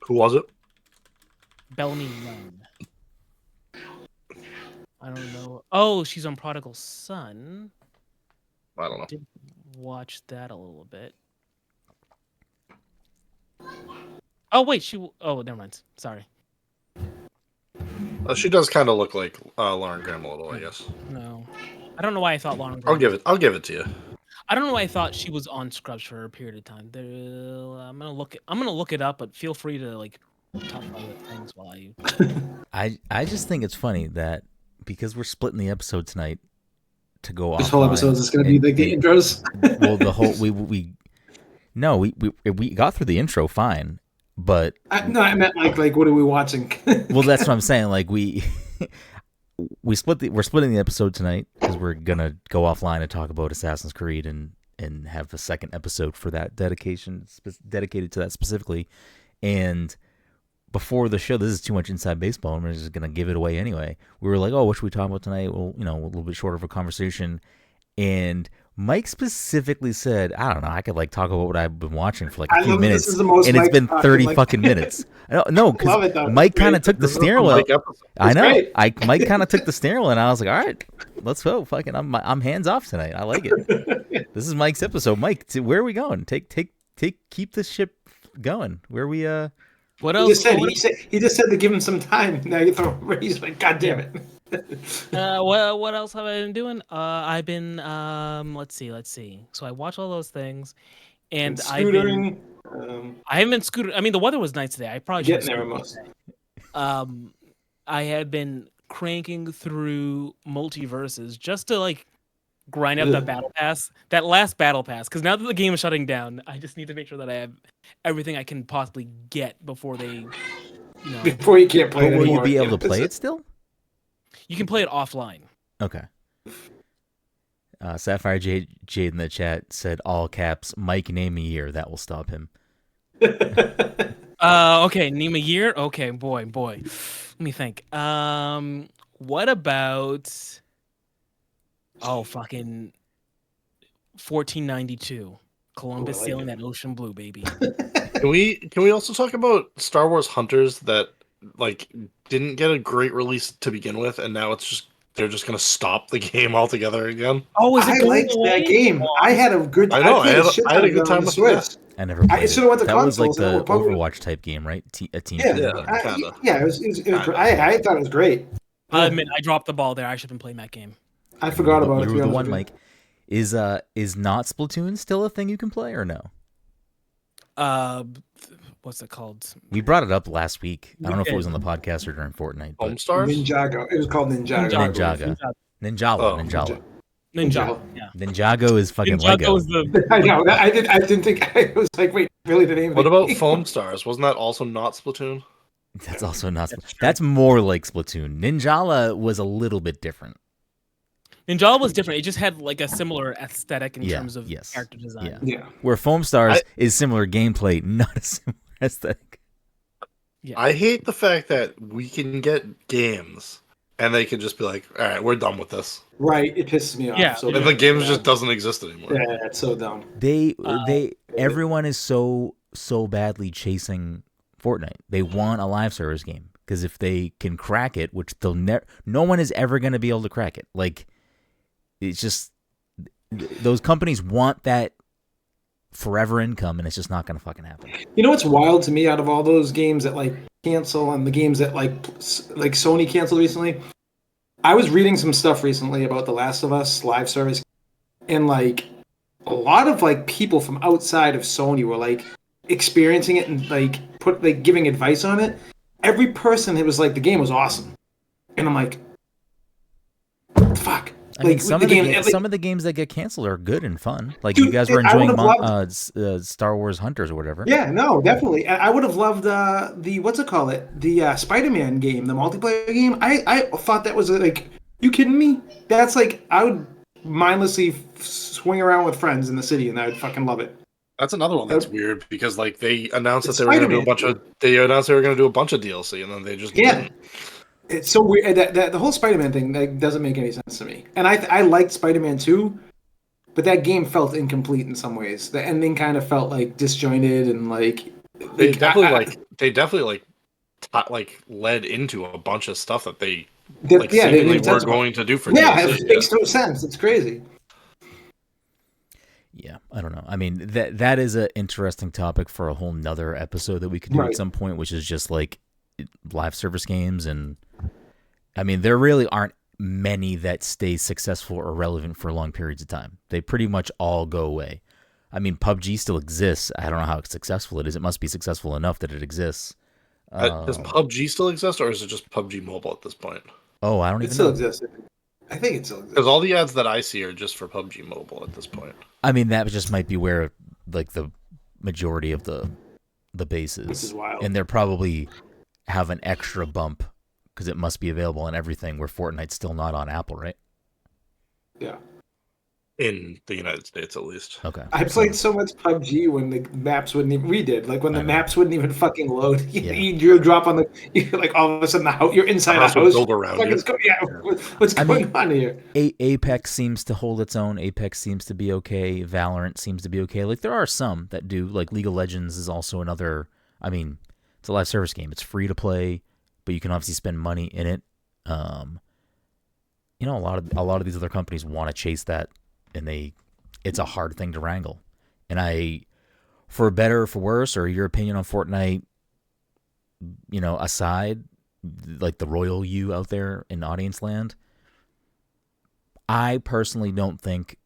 S5: Who was it?
S2: Bellamy Nunn. I don't know. Oh, she's on Prodigal Son.
S5: I don't know.
S2: Did watch that a little bit. Oh wait, oh, never mind. Sorry.
S5: She does kind of look like Lauren Graham a little, I guess.
S2: No, I don't know why I thought Lauren.
S5: I'll give it to you.
S2: I don't know why I thought she was on Scrubs for a period of time. I'm gonna look it up, but feel free to like talk about other things while
S1: I just think it's funny that because we're splitting the episode tonight to go off.
S3: This whole episode is going to be like the intros.
S1: Well, the whole we got through the intro fine, but
S3: I meant like what are we watching?
S1: well, that's what I'm saying. Like we're splitting the episode tonight because we're gonna go offline and talk about Assassin's Creed and have a second episode for that dedicated to that specifically. And before the show, this is too much inside baseball. I'm just gonna give it away anyway. We were like, "Oh, what should we talk about tonight?" Well, a little bit shorter of a conversation. And Mike specifically said, "I don't know. I could like talk about what I've been watching for like a few minutes, and it's been 30 fucking minutes." No,
S3: Love it,
S1: because
S3: though.
S1: Mike
S3: It's
S1: kind of
S3: great.
S1: took the
S5: This is a
S1: steering wheel.
S5: Mike episode.
S1: I
S3: It's
S1: know.
S3: great.
S1: Mike kind of took the steering wheel, and I was like, all right, let's go. Fucking, I'm hands off tonight. I like it. This is Mike's episode. Mike, where are we going? Keep this ship going. Where we
S2: What
S3: He
S2: else?
S3: just said he just said to give him some time. Now you throw him. He's like, God damn it.
S2: What else have I been doing? I've been let's see. So I watch all those things, and
S3: Scootering.
S2: I haven't been scooter. I mean, the weather was nice today. I probably should
S3: Getting there almost.
S2: I had been cranking through multiverses just to like grind out that battle pass, that last battle pass. Because now that the game is shutting down, I just need to make sure that I have everything I can possibly get before they,
S3: Before you can't play it
S1: will
S3: anymore.
S1: you be able to play it still?
S2: You can play it offline.
S1: Okay. Sapphire Jade in the chat said all caps. Mike, name a year that will stop him.
S2: Okay, name a year. Okay, boy. Let me think. What about? Oh, fucking 1492. Columbus
S3: Ooh, I like
S2: sailing
S3: it.
S2: that ocean blue, baby.
S5: Can we also talk about Star Wars Hunters that like didn't get a great release to begin with, and now they're just gonna stop the game altogether again?
S2: Oh, is it
S3: I
S2: going
S3: liked
S2: away?
S3: that game. I had a good.
S5: I know,
S3: played
S5: I had a-
S3: shit
S5: I had a
S3: ton
S5: good
S3: of it
S5: time
S3: on the
S5: with
S3: Switch.
S1: I never played it.
S3: should've went to
S1: That was like
S3: consoles, and
S1: the
S3: we're probably-
S1: Overwatch type game, right? A team
S3: Yeah,
S1: shooter.
S5: Kinda.
S3: It was I thought it was great.
S2: I admit, I dropped the ball there. I should have been playing that game.
S3: I forgot about it. to
S1: You
S3: be
S1: were the
S3: honest
S1: one,
S3: with you.
S1: Mike. Is not Splatoon still a thing you can play or no?
S2: What's it called?
S1: We brought it up last week. I don't know if it
S2: did.
S1: was on the podcast or during Fortnite. But
S5: Homestars?
S3: Ninjago. It was called Ninjago.
S1: Ninjago. Ninjala.
S5: Oh,
S1: Ninjala.
S2: Ninja. Yeah.
S1: Ninjago is fucking
S2: Ninjago
S1: Lego.
S2: is the.
S3: I know. I didn't think. I was like, wait, really? The name? of
S5: What
S3: the
S5: about
S3: game?
S5: Foam Stars? Wasn't that also not Splatoon?
S1: That's also not.
S2: That's true.
S1: That's more like Splatoon. Ninjala was a little bit different.
S2: Ninja was different. It just had like a similar aesthetic in
S1: Yeah,
S2: terms of
S1: yes.
S2: character design.
S1: Yeah.
S3: Yeah.
S1: Where Foam Stars is similar gameplay, not a similar aesthetic.
S5: I hate the fact that we can get games and they can just be like, all right, we're done with this.
S3: Right. It pisses me off.
S2: Yeah.
S3: So
S5: And the game just doesn't exist anymore.
S3: Yeah, it's so dumb.
S1: Everyone is so badly chasing Fortnite. They want a live service game because if they can crack it, which they'll never, no one is ever going to be able to crack it. Like, it's just those companies want that forever income, and it's just not going to fucking happen.
S3: You know what's wild to me out of all those games that like cancel and the games that like Sony canceled recently? I was reading some stuff recently about The Last of Us live service, and like a lot of like people from outside of Sony were like experiencing it and like giving advice on it. Every person, it was like the game was awesome, and I'm like, fuck.
S1: I mean,
S3: Like,
S1: some
S3: the
S1: of the
S3: game-
S1: some of the games that get canceled are good and fun. Like
S3: Dude,
S1: you guys were
S3: I
S1: enjoying
S3: would've
S1: Star Wars Hunters or whatever.
S3: Yeah, no, definitely. I would have loved the what's it called? The Spider-Man game, the multiplayer game. I thought that was like, you kidding me? That's like I would mindlessly swing around with friends in the city, and I would fucking love it.
S5: That's another one that's weird because like they announced that
S3: It's
S5: they were going to do a
S3: Spider-Man.
S5: bunch of DLC and then they just
S3: Yeah.
S5: didn't.
S3: It's so weird. That the whole Spider-Man thing like, doesn't make any sense to me. And I liked Spider-Man 2, but that game felt incomplete in some ways. The ending kind of felt like disjointed and like
S5: They definitely led into a bunch of stuff that they
S3: they
S5: seemingly
S3: didn't
S5: were
S3: sense about.
S5: going to do for
S3: Yeah,
S5: DLC.
S3: it makes no sense. It's crazy.
S1: Yeah, I don't know. I mean, that is an interesting topic for a whole nother episode that we could do
S3: Right.
S1: at some point, which is just like live service games. And I mean, there really aren't many that stay successful or relevant for long periods of time. They pretty much all go away. I mean, PUBG still exists. I don't know how successful it is. It must be successful enough that it exists.
S5: Does PUBG still exist or is it just PUBG Mobile at this point?
S1: Oh, I don't
S3: It
S1: even
S3: still
S1: know.
S3: exists. I think it still exists.
S5: Because all the ads that I see are just for PUBG Mobile at this point.
S1: I mean, that just might be where like the majority of the base
S3: Which
S1: is.
S3: is wild.
S1: And they're probably have an extra bump because it must be available on everything where Fortnite's still not on Apple, right?
S3: Yeah.
S5: In the United States, at least.
S1: Okay.
S3: I played so much PUBG when the maps wouldn't even. We did when
S1: I
S3: the
S1: know.
S3: maps wouldn't even fucking load.
S1: Yeah.
S3: You drop on the. You're like all of a sudden the house. You're inside
S5: The
S3: a
S5: house would
S3: house.
S5: build around
S3: Like,
S5: you.
S3: what's
S1: I
S3: going
S1: mean,
S3: on here?
S1: Apex seems to hold its own. Apex seems to be okay. Valorant seems to be okay. Like there are some that do. Like League of Legends is also another. I mean, It's a live service game. It's free to play, but you can obviously spend money in it. You know, a lot of these other companies want to chase that, and it's a hard thing to wrangle. And for better or for worse, or your opinion on Fortnite, you know, aside, like the royal you out there in audience land, I personally don't think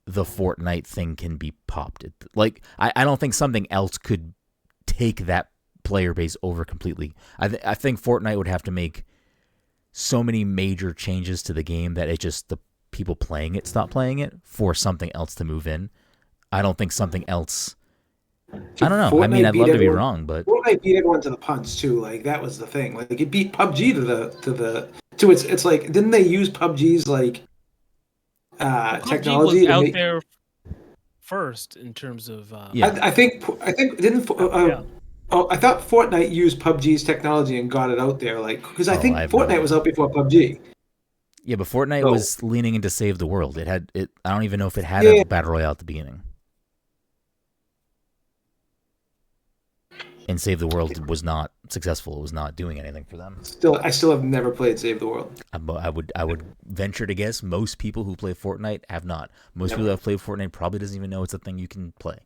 S1: the Fortnite thing can be popped. Like, I don't think something else could take that player base over completely. I think Fortnite would have to make so many major changes to the game that the people playing it stop playing it for something else to move in. I don't think something else. I don't know.
S3: Fortnite
S1: I mean, I'd love to be
S3: everyone-
S1: wrong, but
S3: Fortnite beat everyone to the punch too. Like that was the thing. Like it beat PUBG to its. It's like didn't they use PUBG's like technology
S2: was
S3: to
S2: out
S3: make?
S2: there first in terms of.
S1: Yeah.
S3: I think didn't.
S2: Yeah.
S3: Oh, I thought Fortnite used PUBG's technology and got it out there. Like because I think
S1: I have no
S3: Fortnite was out before PUBG.
S1: yeah, but Fortnite
S3: So-
S1: was leaning into save the world. It had it. I don't even know if it had
S3: Yeah.
S1: a battle royale at the beginning. And Save the World was not successful. It was not doing anything for them.
S3: I still have never played Save the World.
S1: I would venture to guess most people who play Fortnite have not. Most people that have played Fortnite probably doesn't even know it's a thing you can play.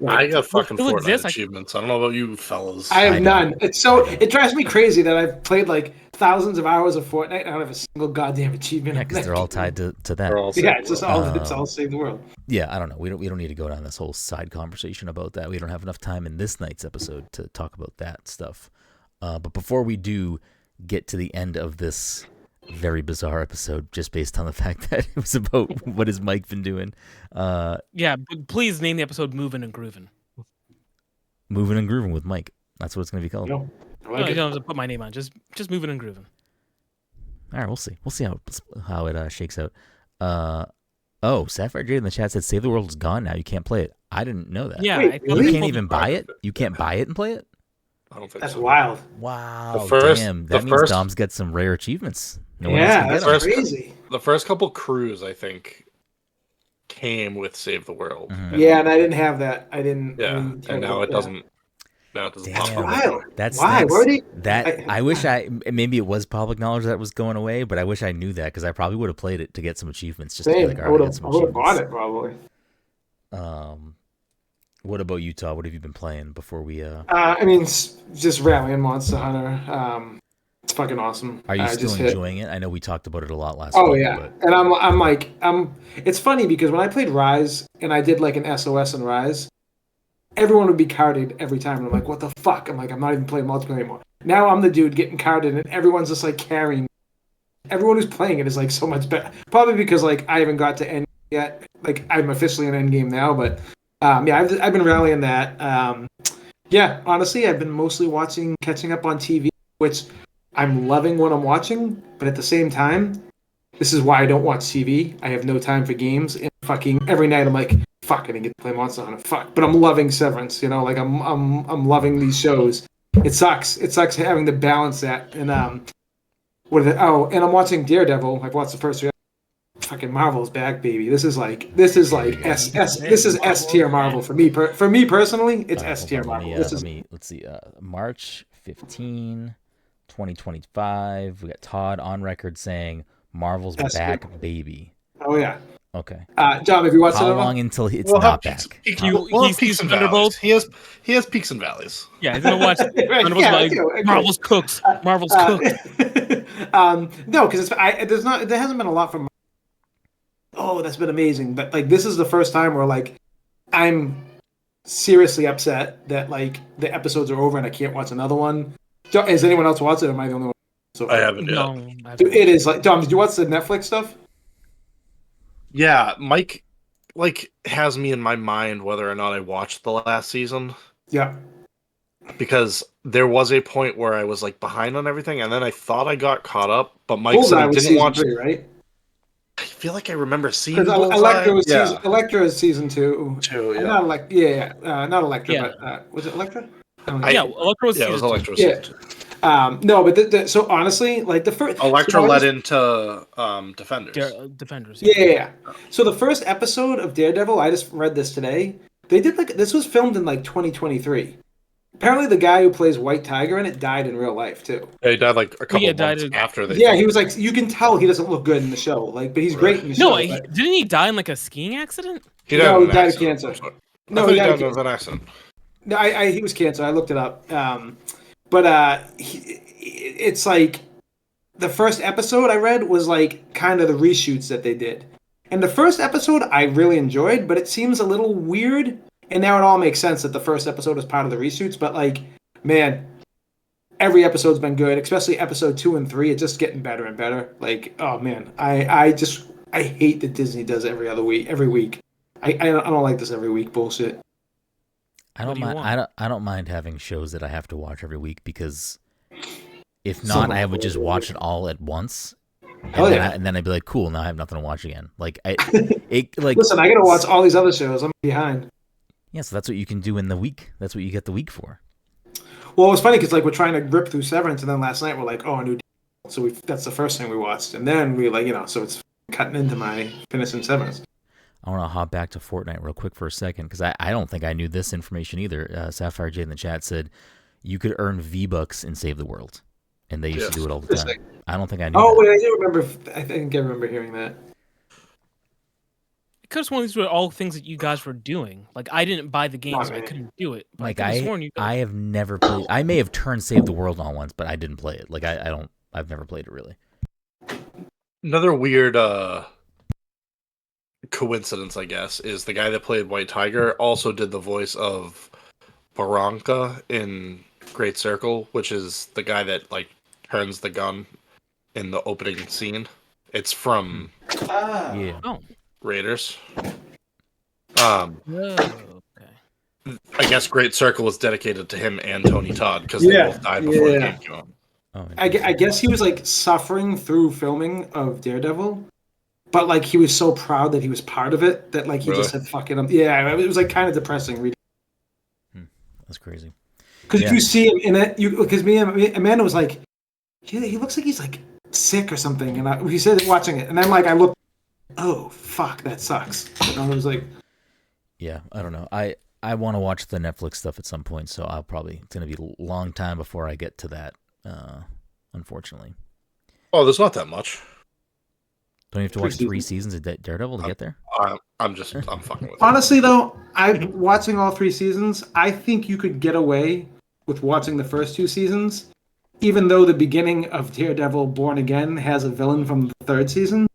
S5: I got fucking
S2: Still
S5: Fortnite
S2: exists,
S5: achievements. I don't know about you fellas.
S3: I
S1: I
S3: have
S1: don't.
S3: none. It drives me crazy that I've played like thousands of hours of Fortnite and I don't have a single goddamn achievement.
S1: Yeah,
S3: on
S1: because
S3: that
S1: they're all
S3: game.
S1: tied to that.
S5: They're all
S3: Yeah,
S5: Save
S3: it's
S5: the
S3: just
S5: World.
S3: all it's all Save the World.
S1: Yeah, I don't know. We don't need to go down this whole side conversation about that. We don't have enough time in this night's episode to talk about that stuff. But before we do get to the end of this very bizarre episode, just based on the fact that it was about what has Mike been doing,
S2: Yeah, but please name the episode "Moving and Grooving."
S1: moving and grooving with Mike. That's what it's going to be called.
S3: No, I
S2: No,
S3: like
S2: you
S3: it.
S2: don't have to put my name on. Just moving and grooving.
S1: All right, we'll see. We'll see how it shakes out. Sapphire Jade in the chat said Save the World is gone now. You can't play it. I didn't know that.
S2: Yeah,
S3: Wait,
S2: I thought
S3: really?
S1: You
S2: people-
S1: can't even buy it. You can't buy it and play it.
S5: I don't think
S3: That's
S5: so.
S3: wild.
S1: Wow,
S5: The first-
S1: damn.
S5: the
S1: That means
S5: first-
S1: Dom's got some rare achievements. No one else
S3: Yeah,
S1: can get
S3: that's
S1: them.
S5: First-
S3: crazy.
S5: The first couple crews, I think, came with Save the World.
S1: Mhm.
S5: And-
S3: Yeah, and I didn't have that. I didn't.
S5: Yeah,
S3: didn't care
S5: and now
S3: about
S5: it
S3: that.
S5: doesn't. Now it doesn't.
S1: Damn.
S5: pop up.
S3: Wild.
S1: That's
S3: Why? Why would he?
S1: I wish maybe it was public knowledge that was going away, but I wish I knew that because I probably would have played it to get some achievements. Just to be
S3: Same.
S1: like,
S3: I
S1: all
S3: would
S1: right, I
S3: have.
S1: get some
S3: I would have bought
S1: achievements.
S3: it probably.
S1: What about you, Todd? What have you been playing before we?
S3: I mean, just rallying Monster Hunter. It's fucking awesome.
S1: Are you
S3: I
S1: still
S3: just hit-
S1: enjoying it? I know we talked about it a lot last
S3: Oh
S1: week.
S3: yeah,
S1: But
S3: and I'm like It's funny because when I played Rise and I did like an SOS in Rise, everyone would be carded every time, and I'm like, what the fuck? I'm like, I'm not even playing multiplayer anymore. Now I'm the dude getting carded, and everyone's just like carrying. Everyone who's playing it is like so much better. Probably because like I haven't got to end yet. Like I'm officially in end game now, but yeah, I've been rallying that. Yeah, honestly, I've been mostly catching up on TV, which I'm loving what I'm watching, but at the same time, this is why I don't watch TV. I have no time for games, and fucking every night I'm like, fuck, I didn't get to play Monster Hunter. Fuck, but I'm loving Severance. You know, like I'm loving these shows. It sucks. It sucks having to balance that. And what is it? Oh, and I'm watching Daredevil. I've watched the first 3 episodes. Fucking Marvel's back, baby. This is like this is S tier Marvel for me. For me personally, it's
S1: all right,
S3: S tier
S1: hold on,
S3: Marvel.
S1: let's see. March 15, 2025. We got Todd on record saying Marvel's
S3: That's
S1: back,
S3: good.
S1: baby.
S3: Oh yeah.
S1: Okay.
S3: John, have you watched it?
S1: How
S3: at all?
S1: long until it's
S5: We'll have
S1: not
S5: peaks-
S1: back?
S5: peaks-
S2: You-
S5: we'll have
S2: he's
S5: peaks and
S2: Thunderbolt.
S5: valleys. He has peaks and valleys.
S2: Yeah, he's gonna watch Thunderbolt's
S3: Yeah,
S2: like,
S3: okay.
S2: Marvel's cooks. Marvel's cooked.
S3: No, because there hasn't been a lot from. Oh, that's been amazing, but like this is the first time where like I'm seriously upset that like the episodes are over and I can't watch another one. Has anyone else watched it? Or am I the only one? So
S5: I haven't yet.
S2: No,
S3: Dude, it is like Tom. Did you watch the Netflix stuff?
S5: Yeah, Mike like has me in my mind whether or not I watched the last season
S3: Yeah.
S5: because there was a point where I was like behind on everything, and then I thought I got caught up. But Mike said
S3: Bullseye
S5: he
S3: was
S5: didn't
S3: season
S5: watch.
S3: 3, right?
S5: I feel like I remember seeing
S3: Because
S5: Bullseye.
S3: Electra was
S5: yeah.
S3: Electra is season 2.
S5: Two, yeah.
S3: Not Electra. Yeah. Not Electra,
S2: Yeah.
S3: but was it Electra? I don't know.
S2: yeah, Electro was
S5: Yeah, it was
S2: season two.
S5: Electra.
S3: Yeah.
S5: season two.
S3: No, but so honestly, like the first
S5: Electra
S3: so I
S5: led
S3: just-
S5: into Defenders.
S2: Defenders.
S3: Yeah. So the first episode of Daredevil, I just read this today. They did like this was filmed in like 2023. Apparently, the guy who plays White Tiger in it died in real life too.
S5: He died like a couple
S2: yeah, died
S5: months
S2: in-
S5: after they.
S3: Yeah, he was like, you can tell he doesn't look good in the show, like, but he's great in the
S2: No,
S3: show. But
S2: didn't he die in like a skiing accident?
S5: He died
S3: No,
S5: of
S3: he
S5: an
S3: died of
S5: accident.
S3: cancer.
S5: I'm sorry.
S3: No,
S5: I thought
S3: he
S5: he
S3: died
S5: died
S3: of
S5: of an accident.
S3: no, he was cancer. I looked it up. It's like the first episode I read was like kind of the reshoots that they did. And the first episode I really enjoyed, but it seems a little weird. And now it all makes sense that the first episode is part of the reshoots. But like, man, every episode's been good, especially episode 2 and 3. It's just getting better and better. Like, oh man, I hate that Disney does every week. I don't like this every week bullshit.
S1: I
S2: What
S1: don't
S2: do you
S1: mind.
S2: want?
S1: I don't mind having shows that I have to watch every week because if
S3: So
S1: not, I would just watch it all at once.
S3: Hell
S1: and,
S3: yeah.
S1: then and then I'd be like, cool, now I have nothing to watch again. Like, like
S3: Listen, I gotta watch all these other shows. I'm behind.
S1: yeah, so that's what you can do in the week. That's what you get the week for.
S3: Well, it was funny because like we're trying to rip through Severance, and then last night we're like, oh, a new. So that's the first thing we watched, and then we like so it's cutting into my finishing Severance.
S1: I want to hop back to Fortnite real quick for a second because I don't think I knew this information either. Sapphire J in the chat said you could earn V-Bucks in Save the World, and they used to do it all the time. I don't think I knew
S3: Oh
S1: that.
S3: wait, I do remember. I think I remember hearing that.
S2: Because one of these were all things that you guys were doing. Like I didn't buy the game, so I
S3: man.
S2: couldn't do it. But
S1: Like
S2: I could've sworn you guys-
S1: I have never played. I may have turned Save the World on once, but I didn't play it. Like I don't. I've never played it really.
S5: Another weird coincidence, I guess, is the guy that played White Tiger also did the voice of Barranca in Great Circle, which is the guy that like turns the gun in the opening scene. It's from
S1: Yeah.
S2: Oh.
S5: Raiders.
S2: Oh, okay.
S5: I guess Great Circle was dedicated to him and Tony Todd because they both died before the game came out.
S1: Oh,
S3: I guess he was like suffering through filming of Daredevil, but like he was so proud that he was part of it that like he just said fuck it. Yeah, it was like kind of depressing reading.
S1: That's crazy.
S3: Because you see him in it, because me and Amanda was like, he looks like he's like sick or something, and we said it watching it, and then like I looked, oh fuck, that sucks. And I was like,
S1: Yeah, I don't know. I want to watch the Netflix stuff at some point, so it's gonna be a long time before I get to that. Unfortunately,
S5: Oh, there's not that much.
S1: don't you have to watch 3 seasons of Daredevil to get there?
S5: I'm fucking with you.
S3: honestly though, I'm watching all 3 seasons. I think you could get away with watching the first 2 seasons, even though the beginning of Daredevil Born Again has a villain from the 3rd season.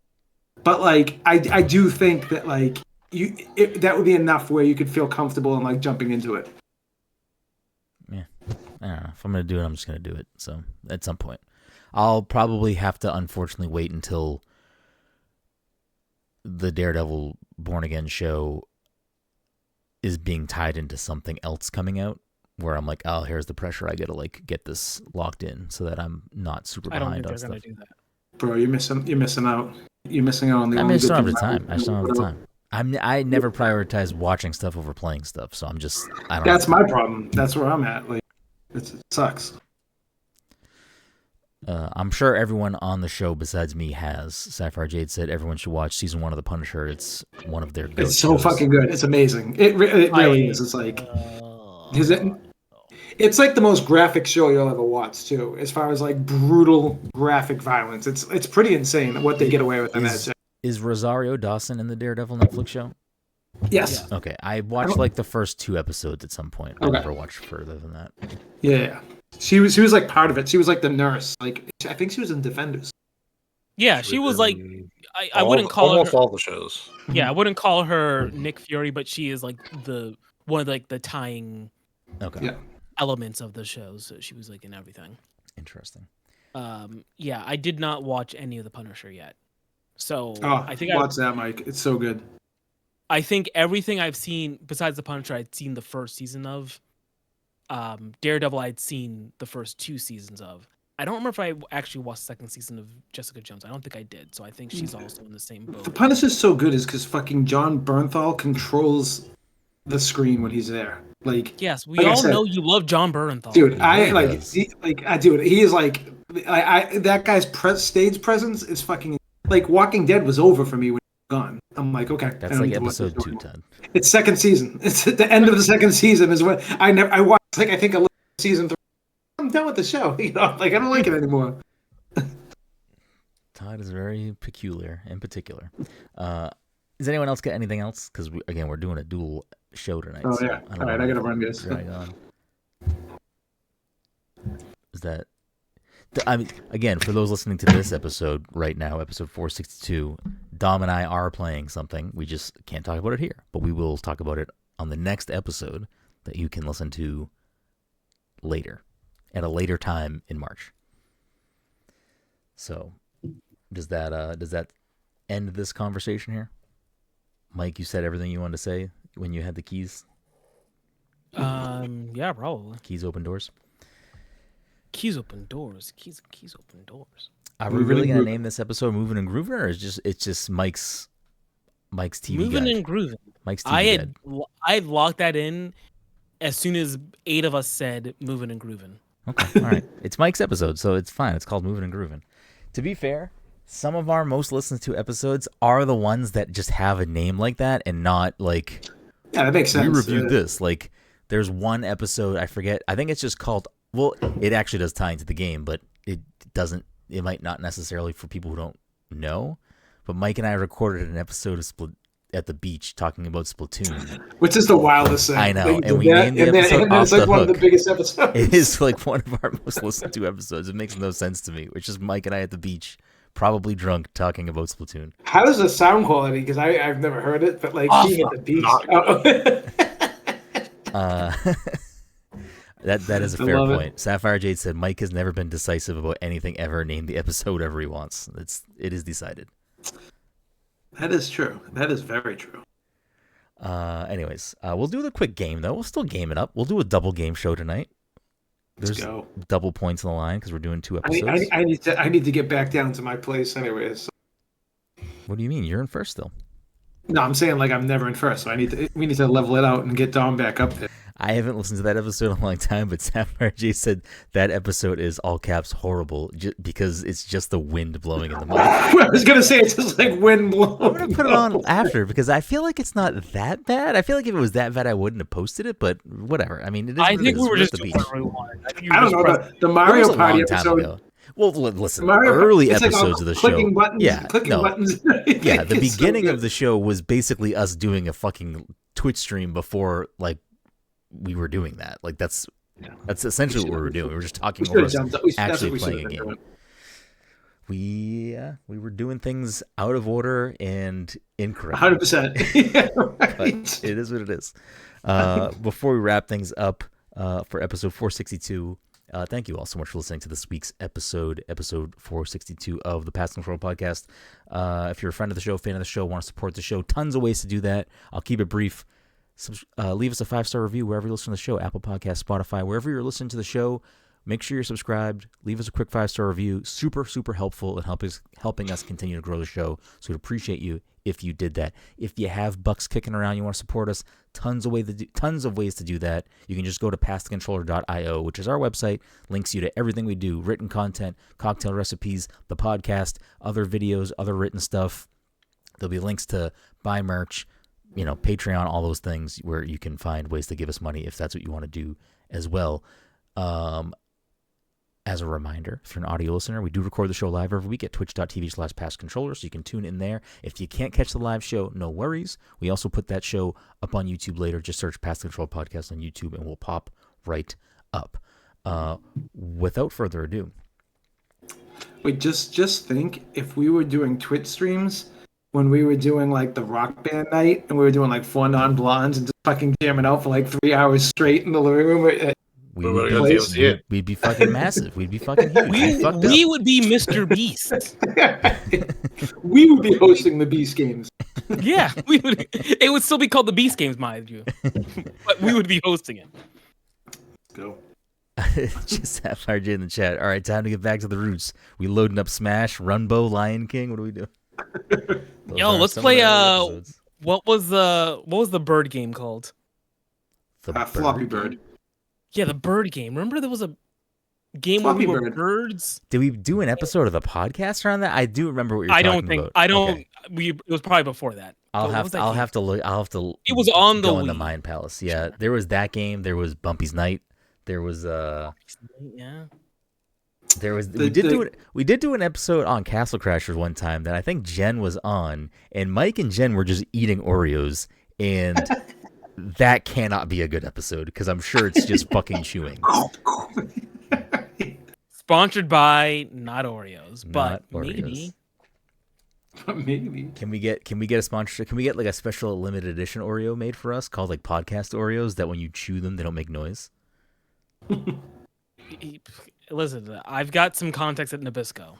S3: But like, I do think that like that would be enough where you could feel comfortable in like jumping into it.
S1: Yeah, I don't know. If I'm gonna do it, I'm just gonna do it. So at some point, I'll probably have to unfortunately wait until the Daredevil Born Again show is being tied into something else coming out, where I'm like, oh, here's the pressure I gotta like get this locked in so that I'm not super
S2: I don't
S1: behind
S2: think
S1: on
S2: they're gonna
S1: stuff.
S2: do that.
S3: Bro, you're missing out. You're missing out on the
S1: I
S3: only
S1: just
S3: good
S1: don't have the
S3: things
S1: time. I just don't have the time. I never prioritize watching stuff over playing stuff, so I don't.
S3: That's my problem. That's where I'm at. Like, it sucks.
S1: I'm sure everyone on the show besides me has. Sapphire Jade said everyone should watch season 1 of The Punisher. It's one of their.
S3: It's so fucking good. It's amazing. It really is. It's like, it's like the most graphic show you'll ever watch too. As far as like brutal graphic violence, it's pretty insane what they get away with in that show.
S1: Is Rosario Dawson in the Daredevil Netflix show?
S3: Yes.
S1: Okay, I watched like the first 2 episodes at some point. I never watched further than that.
S3: Yeah. She was like part of it. She was like the nurse. Like I think she was in Defenders.
S2: Yeah, she was like I wouldn't call
S5: almost
S2: her
S5: all the shows.
S2: Yeah, I wouldn't call her Nick Fury, but she is like one of like the tying
S1: Okay.
S3: Yeah.
S2: elements of the shows. So she was like in everything.
S1: Interesting.
S2: Yeah, I did not watch any of the Punisher yet. So
S3: Oh,
S2: I think
S3: watch that, Mike. It's so good.
S2: I think everything I've seen besides the Punisher, I'd seen the first season of. Daredevil, I'd seen the first 2 seasons of. I don't remember if I actually watched the 2nd season of Jessica Jones. I don't think I did. So I think she's also in the same boat.
S3: The Punisher's so good is because fucking John Bernthal controls the screen when he's there. Like,
S2: yes, we
S3: like I
S2: all
S3: said,
S2: know you love John Bernthal.
S3: dude. I
S1: really
S3: like,
S1: does.
S3: he is like, that guy's stage presence is fucking like Walking Dead was over for me when gone. I'm like, okay. I
S1: That's
S3: don't
S1: like
S3: need to watch this
S1: episode 2,
S3: anymore.
S1: Todd.
S3: It's second season. It's at the end of the second season is when I watched like I think a season 3. I'm done with the show. Like I don't like it anymore.
S1: Todd is very peculiar and particular. Does anyone else get anything else? Because again, we're doing a dual show tonight.
S3: Oh
S1: so
S3: yeah.
S1: I
S3: All right, I gotta run this.
S1: drag on. Is that? I mean, again, for those listening to this episode right now, episode 462, Dom and I are playing something. We just can't talk about it here, but we will talk about it on the next episode that you can listen to later, at a later time in March. So, does that end this conversation here? Mike, you said everything you wanted to say when you had the keys.
S2: Yeah, probably.
S1: Keys open doors.
S2: Keys open doors. Keys open doors.
S1: Are we really gonna name this episode "Moving and Grooving," or is it's just Mike's TV
S2: Moving
S1: guide?
S2: and grooving.
S1: Mike's TV guide.
S2: I locked that in as soon as 8 of us said moving and grooving.
S1: Okay, all right. It's Mike's episode, so it's fine. It's called "Moving and Grooving." To be fair, some of our most listened to episodes are the ones that just have a name like that and not like.
S3: Yeah, that makes sense.
S1: We reviewed this. Like, there's one episode I forget. I think it's just called. Well, it actually does tie into the game, but it doesn't. It might not necessarily for people who don't know. But Mike and I recorded an episode of at the beach talking about Splatoon.
S3: Which is the wildest thing.
S1: I know,
S3: Like,
S1: and we named the episode Off
S3: it's like
S1: the
S3: one of the
S1: Hook.
S3: biggest episodes.
S1: It is like one of our most listened to episodes. It makes no sense to me. It's just Mike and I at the beach, probably drunk, talking about Splatoon.
S3: How does the sound quality? Because I've never heard it, but like being at the beach.
S1: That is a
S3: I
S1: fair
S3: love it.
S1: point. Sapphire Jade said Mike has never been decisive about anything ever. Name the episode ever he wants. It is decided.
S3: That is true. That is very true.
S1: Anyways, we'll do the quick game though. We'll still game it up. We'll do a double game show tonight.
S3: Let's
S1: There's
S3: go.
S1: double points on the line because we're doing 2 episodes.
S3: I need to get back down to my place anyways.
S1: What do you mean? You're in first still.
S3: No, I'm saying like I'm never in first, so we need to level it out and get Dom back up there.
S1: I haven't listened to that episode in a long time, but Sapphire J said that episode is all caps horrible because it's just the wind blowing in the mic.
S3: I was gonna say it's just like wind blowing.
S1: I'm gonna put it on after because I feel like it's not that bad. I feel like if it was that bad, I wouldn't have posted it. But whatever. I mean, it is.
S2: I
S1: what it
S2: think
S1: is.
S2: we were
S1: We're
S2: just
S1: at the
S2: doing
S1: beach.
S2: what we wanted. I think you
S3: I don't
S2: were
S3: know
S2: just
S3: the
S1: It was
S3: Mario
S1: a
S3: Party
S1: long time
S3: episode.
S1: ago. Well, listen,
S3: Mario,
S1: early
S3: it's like all
S1: episodes of the show.
S3: clicking buttons,
S1: Yeah,
S3: clicking
S1: no,
S3: buttons.
S1: yeah. The
S3: It's so
S1: beginning
S3: good.
S1: of the show was basically us doing a fucking Twitch stream before like we were doing that. Like that's essentially what we were doing. We were just talking over us
S3: That's what
S1: actually
S3: we
S1: playing a
S3: should've been
S1: game.
S3: doing.
S1: We were doing things out of order and incorrect.
S3: 100%. Yeah,
S1: But
S3: right.
S1: it is what it is. Before we wrap things up for episode 462, thank you all so much for listening to this week's episode 462 of the Pass Control Podcast. If you're a friend of the show, fan of the show, want to support the show, tons of ways to do that. I'll keep it brief. Leave us a 5-star review wherever you listen to the show, Apple Podcasts, Spotify, wherever you're listening to the show. Make sure you're subscribed. Leave us a quick 5-star review. Super, super helpful and helping us continue to grow the show. So we'd appreciate you if you did that. If you have bucks kicking around, you want to support us, tons of ways to do that. You can just go to passthecontroller.io, which is our website. Links you to everything we do, written content, cocktail recipes, the podcast, other videos, other written stuff. There'll be links to buy merch, Patreon, all those things where you can find ways to give us money if that's what you want to do as well. As a reminder, if you're an audio listener, we do record the show live every week at twitch.tv/passcontroller, so you can tune in there. If you can't catch the live show, no worries. We also put that show up on YouTube later. Just search Pass Control Podcast on YouTube, and we'll pop right up. Without further ado.
S3: Wait, just think if we were doing Twitch streams when we were doing like the rock band night and we were doing like 4 non-blondes and just fucking jamming out for like 3 hours straight in the living room.
S1: We'd be fucking massive. We'd be fucking huge.
S2: we would be Mr. Beast.
S3: We would be hosting the Beast Games.
S2: Yeah, we would. It would still be called the Beast Games, mind you, but we would be hosting it.
S3: Go.
S1: Just Sapphire J in the chat. All right, time to get back to the roots. We loading up Smash, Runbow, Lion King. What do we do?
S2: Yo, let's play. What was the bird game called?
S1: The
S3: Floppy Bird.
S2: Yeah, the bird game. Remember there was game where we
S3: Flappy
S2: were
S3: Bird.
S2: birds.
S1: Did we do an episode of the podcast around that? I do remember what you're
S2: I
S1: talking
S2: don't think
S1: about.
S2: I don't.
S1: Okay.
S2: It was probably before that.
S1: I'll
S2: But what was that
S1: I'll
S2: game?
S1: have to look. I'll have to.
S2: It was on the
S1: go in the
S2: Wii.
S1: Mind Palace. Yeah, there was that game. There was Bumpy's Night. There was
S2: Yeah.
S1: There was
S3: We
S1: did do an episode on Castle Crashers one time that I think Jen was on, and Mike and Jen were just eating Oreos, and that cannot be a good episode because I'm sure it's just fucking chewing.
S2: Sponsored by not Oreos, but
S1: Not Oreos.
S2: maybe.
S3: Maybe.
S1: Can we get a sponsorship? Can we get like a special limited edition Oreo made for us called like podcast Oreos that when you chew them they don't make noise?
S2: Listen, I've got some contacts at Nabisco.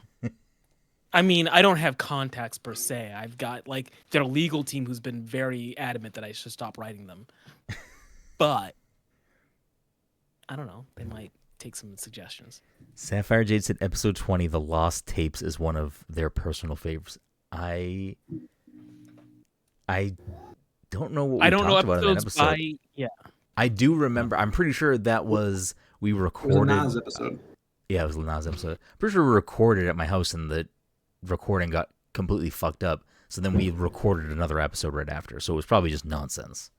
S2: I mean, I don't have contacts per se. I've got like their legal team who's been very adamant that I should stop writing them. But I don't know. They might take some suggestions.
S1: Sapphire Jade said episode 20, The Lost Tapes, is one of their personal favorites. I don't know what we talked about in that episode.
S2: Yeah.
S1: I do remember. I'm pretty sure that was we recorded.
S3: It was a Nas episode.
S1: Yeah, it was a Nas episode. Pretty sure we recorded at my house, and the recording got completely fucked up. So then we recorded another episode right after. So it was probably just nonsense.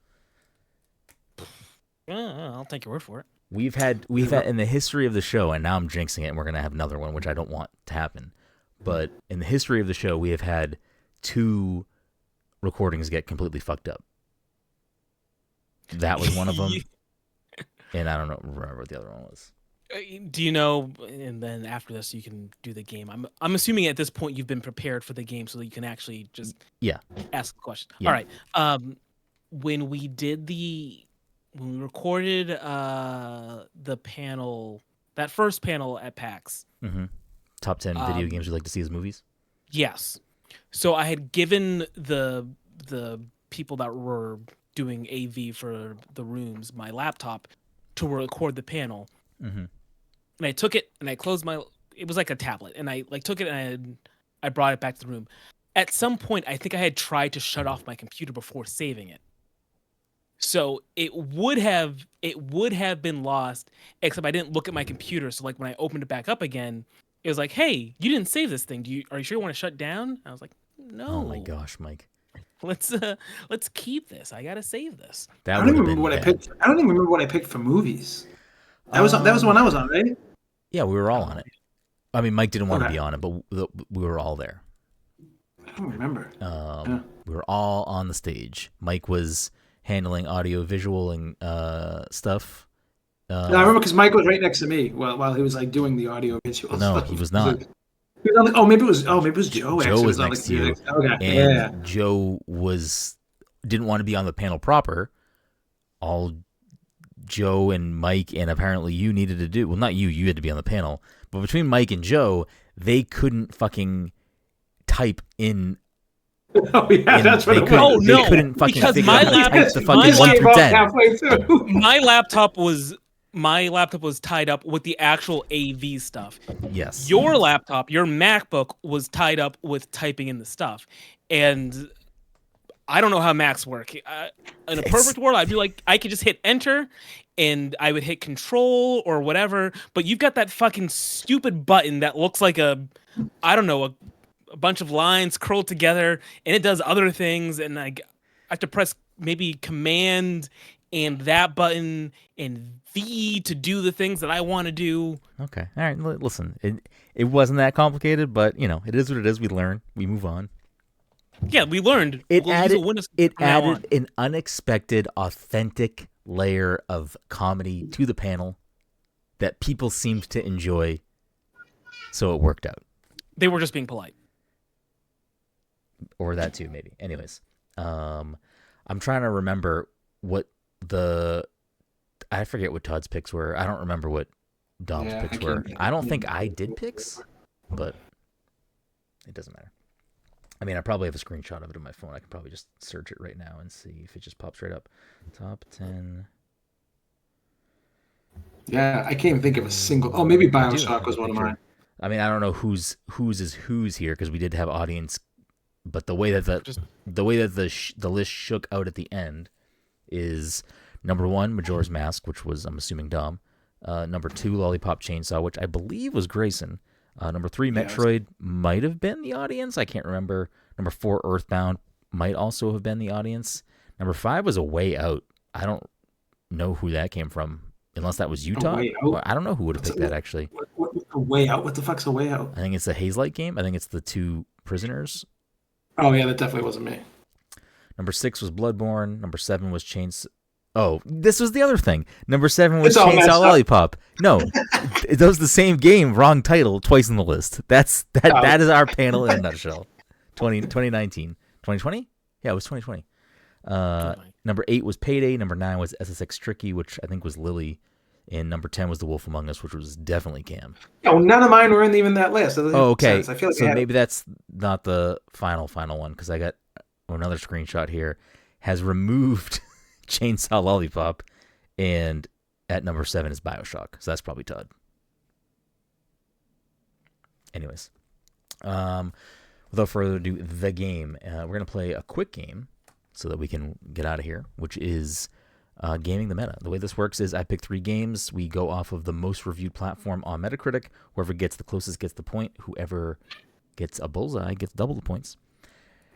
S2: I'll take your word for it.
S1: We've had in the history of the show, and now I'm jinxing it, and we're gonna have another one, which I don't want to happen. But in the history of the show, we have had 2 recordings get completely fucked up. That was one of them, and I don't remember what the other one was.
S2: Do you know? And then after this, you can do the game. I'm assuming at this point you've been prepared for the game, so that you can actually just ask the question.
S1: Yeah.
S2: All right. When we recorded the panel, that first panel at PAX.
S1: Mm-hmm. Top 10 video games you'd like to see as movies.
S2: Yes. So I had given the people that were doing AV for the rooms my laptop to record the panel.
S1: Mm-hmm.
S2: And I took it and I closed it was like a tablet, and I took it and I brought it back to the room. At some point, I think I had tried to shut off my computer before saving it. So it would have been lost, except I didn't look at my computer. So like when I opened it back up again, it was like, "Hey, you didn't save this thing. Are you sure you want to shut down?" I was like, "No."
S1: Oh my gosh, Mike.
S2: Let's keep this. I gotta save this.
S3: I don't even remember what I picked. I don't even remember what I picked for movies. That was the one I was on, right?
S1: Yeah, we were all on it. I mean, Mike didn't want to be on it, but we were all there.
S3: I don't remember.
S1: We were all on the stage. Mike was handling audio, visual, and stuff.
S3: No, I remember because Mike was right next to me while he was like doing the audio visual.
S1: No, he was not.
S3: Maybe it was Joe.
S1: Joe was next to you.
S3: Okay.
S1: And Joe didn't want to be on the panel proper. All Joe and Mike and apparently you needed to do. Well, not you. You had to be on the panel. But between Mike and Joe, they couldn't fucking type in.
S3: Oh yeah, that's what it was.
S1: They couldn't fucking figure out how to type the fucking 1 through 10.
S3: Halfway through.
S2: My laptop was tied up with the actual AV stuff.
S1: Yes.
S2: Your laptop, your MacBook, was tied up with typing in the stuff. And I don't know how Macs work. In a perfect world, I'd be like, I could just hit enter and I would hit control or whatever. But you've got that fucking stupid button that looks like a bunch of lines curled together, and it does other things. And I have to press maybe command and that button and V to do the things that I want to do.
S1: Okay. All right. Listen, it wasn't that complicated, but it is what it is. We learn. We move on.
S2: Yeah, we learned.
S1: It added an unexpected, authentic layer of comedy to the panel that people seemed to enjoy, so it worked out.
S2: They were just being polite.
S1: Or that too, maybe. Anyways, I'm trying to remember I forget what Todd's picks were. I don't remember what Dom's picks were. I don't think I did picks, but it doesn't matter. I mean, I probably have a screenshot of it on my phone. I can probably just search it right now and see if it just pops right up. Top 10.
S3: Yeah, I can't even think of a single. Oh, maybe BioShock was one of mine.
S1: I mean, I don't know who's is who's here because we did have audience, but the way that the list shook out at the end is number 1, Majora's Mask, which was, I'm assuming, Dom. Number 2, Lollipop Chainsaw, which I believe was Grayson. Number 3,
S3: Yeah,
S1: Metroid might have been the audience. I can't remember. Number 4, Earthbound might also have been the audience. Number 5 was A Way Out. I don't know who that came from, unless that was Utah.
S3: Way Out?
S1: I don't know who would have picked that, actually.
S3: What's A Way Out? What the fuck's A Way Out?
S1: I think it's the Hazelight game. I think it's the 2 prisoners.
S3: Oh, yeah, that definitely wasn't me.
S1: Number 6 was Bloodborne. Number 7 was Chainsaw. Oh, this was the other thing. Number 7 was
S3: It's all messed
S1: Chainsaw
S3: up.
S1: Lollipop. No, that was the same game, wrong title, twice in the list. That is our panel in a nutshell. 2019. 2020? Yeah, it was 2020. Number 8 was Payday. Number 9 was SSX Tricky, which I think was Lily. And number 10 was The Wolf Among Us, which was definitely Cam.
S3: Oh, none of mine were in even that list. That doesn't
S1: Oh,
S3: make
S1: okay.
S3: sense. I feel like
S1: So maybe that's not the final one, because I got another screenshot here. Has removed Chainsaw Lollipop, and at number 7 is Bioshock. So that's probably Todd. Anyways, without further ado, the game. We're going to play a quick game so that we can get out of here, which is Gaming the Meta. The way this works is I pick 3 games. We go off of the most reviewed platform on Metacritic. Whoever gets the closest gets the point. Whoever gets a bullseye gets double the points.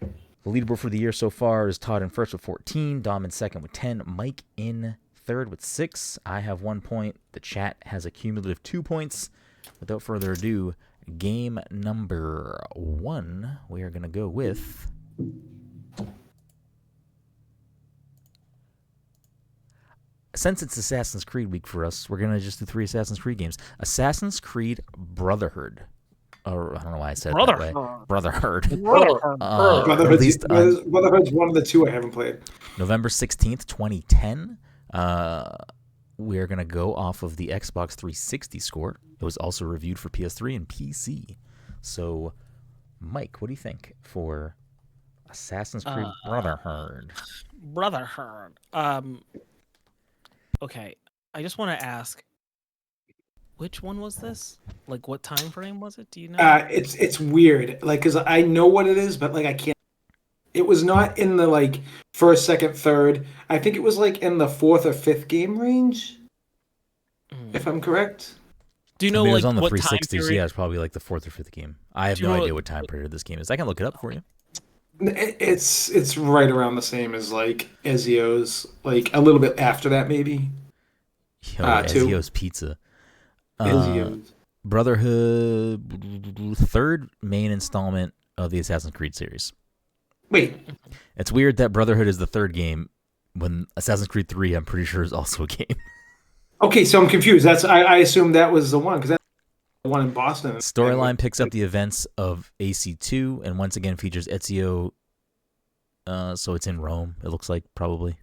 S1: The leaderboard for the year so far is Todd in first with 14, Dom in second with 10, Mike in third with 6. I have 1 point. The chat has a cumulative 2 points. Without further ado, game number 1, we are going to go with... Since it's Assassin's Creed week for us, we're going to just do 3 Assassin's Creed games. Assassin's Creed Brotherhood. Or I don't know why I said it that way. Brotherhood.
S3: Brotherhood's one of the 2 I haven't played.
S1: November 16th, 2010. We're going to go off of the Xbox 360 score. It was also reviewed for PS3 and PC. So, Mike, what do you think for Assassin's Creed Brotherhood?
S2: Brotherhood. Okay, I just want to ask, which one was this? Like, what time frame was it? Do you know?
S3: It's weird, like, because I know what it is, but like I can't. It was not in the like first, second, third. I think it was like in the 4th or 5th game range, if I'm correct.
S2: Do you know,
S1: I mean,
S2: like,
S1: it was on the
S2: what
S1: 360s,
S2: time period?
S1: yeah, it's probably like the 4th or 5th game. I have
S2: Do you
S1: no
S2: know
S1: idea
S2: what-
S1: what time period this game is. I can look it up for you.
S3: It's right around the same as like Ezio's, like a little bit after that maybe.
S1: Yo,
S3: 2.
S1: Ezio's Pizza.
S3: Ezio's.
S1: Brotherhood, 3rd main installment of the Assassin's Creed series.
S3: Wait,
S1: It's weird that Brotherhood is the 3rd game when Assassin's Creed 3, I'm pretty sure, is also a game.
S3: okay, so I'm confused. I assumed that was the one because that's the one in Boston.
S1: Storyline picks up the events of AC2 and once again features Ezio. So it's in Rome, it looks like, probably.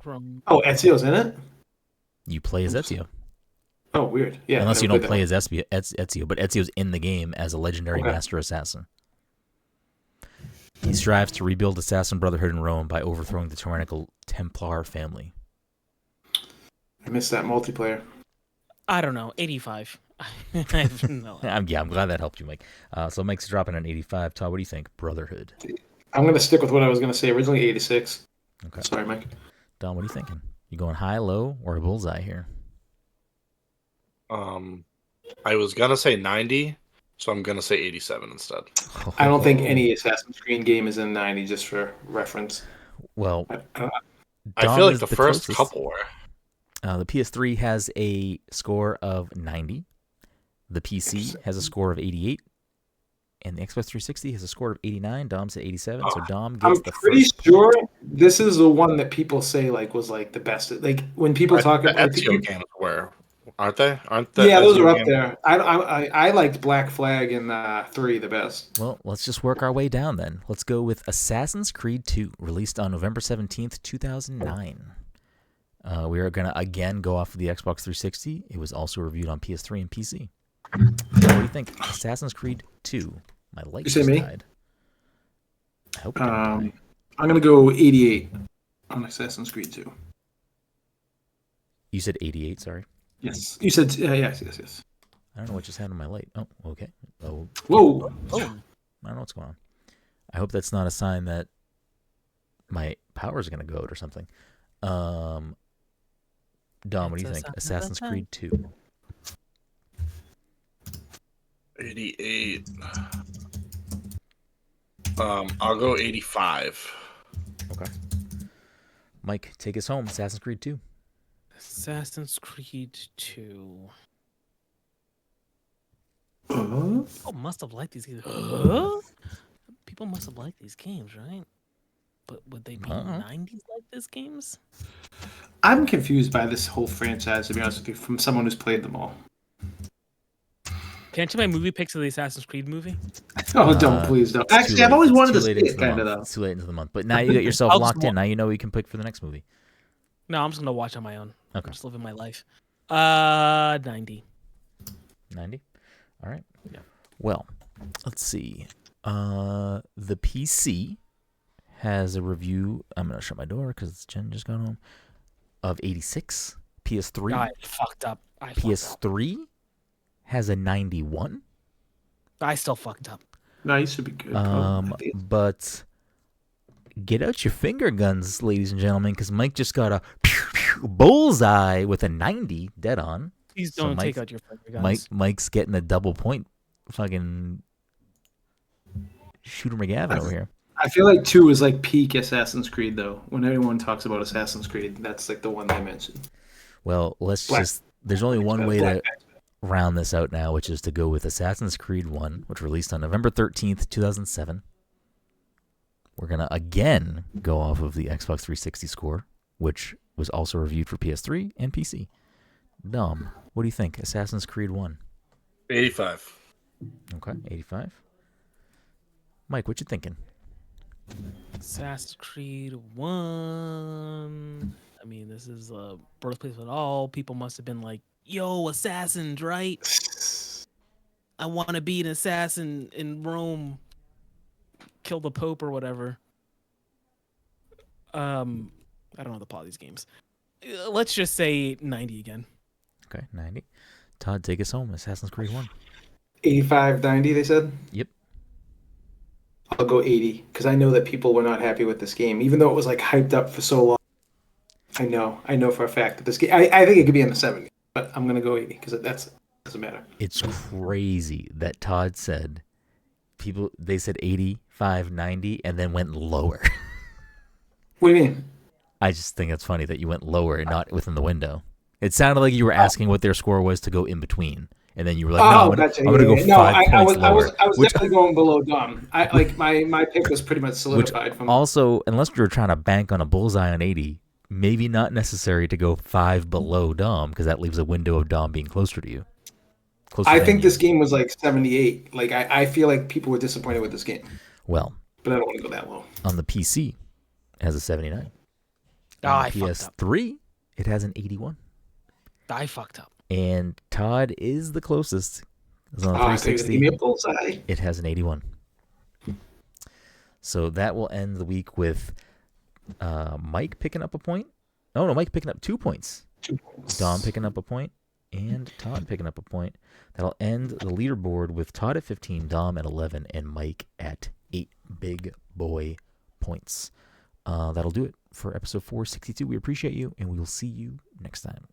S3: Oh, Ezio's in it.
S1: You play as Ezio.
S3: Oh, weird. Yeah.
S1: Unless
S3: I
S1: you don't
S3: played
S1: play
S3: that
S1: as Ezio, but Ezio's in the game as a legendary
S3: Okay.
S1: master assassin. He strives to rebuild Assassin Brotherhood in Rome by overthrowing the tyrannical Templar family.
S3: one. I missed that multiplayer.
S2: I don't know, 85. I have no idea.
S1: I'm glad that helped you, Mike. So Mike's dropping an 85. Todd, what do you think? Brotherhood.
S3: I'm gonna stick with what I was gonna say. Originally 86.
S1: Okay.
S3: Sorry, Mike.
S1: Don, what are you thinking? You going high, low, or a bullseye here?
S5: I was gonna say 90, so I'm gonna say 87 instead.
S3: I don't think any Assassin's Creed game is in 90, just for reference.
S1: Well,
S5: I
S1: Dom
S5: feel like
S1: is
S5: the first
S1: closest.
S5: couple were.
S1: The PS3 has a score of 90. The PC has a score of 88. And the Xbox 360 has a score of 89. Dom's at 87. So Dom gets
S3: I'm
S1: the
S3: pretty
S1: first.
S3: sure this is the one that people say like was like the best. Like when people talk
S5: The
S3: about
S5: Ezio games were, aren't they? Aren't the
S3: yeah, those
S5: Ezio
S3: are up
S5: games-
S3: there. I liked Black Flag and 3 the best.
S1: Well, let's just work our way down then. Let's go with Assassin's Creed 2, released on November 17th, 2009. We are going to again go off of the Xbox 360. It was also reviewed on PS3 and PC. What do you think? Assassin's Creed 2. My light
S3: You say
S1: just
S3: me?
S1: died. I hope it didn't die.
S3: I'm gonna go 88 on Assassin's Creed 2.
S1: You said 88, sorry.
S3: Yes, you said yes.
S1: I don't know what just happened to my light. Oh, okay. Oh,
S3: Whoa.
S2: Oh,
S1: I don't know what's going on. I hope that's not a sign that my power's going to go out or something. Dom, what do you think? Assassin's Creed 2.
S5: 88. I'll go 85.
S1: Okay. Mike, take us home. Assassin's Creed 2.
S2: Assassin's Creed 2.
S3: Uh-huh.
S2: People must have liked these games. People must have liked these games, right? But would they be 90s like these games?
S3: I'm confused by this whole franchise, to be honest with you, from someone who's played them all.
S2: Can't you my movie picks of the Assassin's Creed movie?
S3: Oh, don't, please don't. Actually, I've always wanted to see it, kind of, though.
S1: It's too late into the month. But now you got yourself locked in. Now you know what you can pick for the next movie.
S2: No, I'm just gonna watch on my own.
S1: Okay.
S2: I'm just living my life. 90.
S1: 90? All right.
S2: Yeah.
S1: Well, let's see. The PC has a review. I'm going to shut my door because Jen just got home. Of 86. PS3.
S2: I fucked up.
S1: PS3 has a 91.
S2: I still fucked up.
S3: No, you should be good.
S1: But get out your finger guns, ladies and gentlemen, because Mike just got a bullseye with a 90 dead on.
S2: Please don't take out your finger guns.
S1: Mike's getting a double point. Fucking Shooter McGavin over here.
S3: I feel like 2 is like peak Assassin's Creed, though. When anyone talks about Assassin's Creed, that's like the one they mention.
S1: Well, there's only one way to round this out now, which is to go with Assassin's Creed 1, which released on November 13th, 2007. We're going to again go off of the Xbox 360 score, which was also reviewed for PS3 and PC. Dom, what do you think? Assassin's Creed 1.
S5: 85.
S1: Okay, 85. Mike, what you thinking?
S2: Assassin's Creed 1. I mean, this is a birthplace of it all. People must have been like, yo, assassins, right? I want to be an assassin in Rome. Kill the Pope or whatever. I don't know the plot of these games. Let's just say 90 again.
S1: Okay, 90. Todd, take us home. Assassin's Creed 1.
S3: 85, 90, they said?
S1: Yep.
S3: I'll go 80, because I know that people were not happy with this game, even though it was like hyped up for so long. I know for a fact that this game, I think it could be in the 70s, but I'm going to go 80, because that doesn't matter.
S1: It's crazy that Todd said, they said 85, 90, and then went lower.
S3: What do you mean?
S1: I just think it's funny that you went lower and not within the window. It sounded like you were asking what their score was to go in between. And then you were like, no, I'm going to go 5 points lower.
S3: I was definitely going below Dom. My pick was pretty much solidified.
S1: Also, unless you're trying to bank on a bullseye on 80, maybe not necessary to go 5 below Dom, because that leaves a window of Dom being closer to you.
S3: I think this game was like 78. Like I feel like people were disappointed with this game.
S1: Well,
S3: but I don't want to go that low.
S1: On the PC, it has a 79. On the PS3, it has an 81.
S2: I fucked up.
S1: And Todd is the closest. It's on the 360. It has an 81. So that will end the week with Mike picking up a point. Oh, no, Mike picking up 2 points.
S3: 2 points.
S1: Dom picking up a point. And Todd picking up a point. That'll end the leaderboard with Todd at 15, Dom at 11, and Mike at 8 big boy points. That'll do it for episode 462. We appreciate you, and we will see you next time.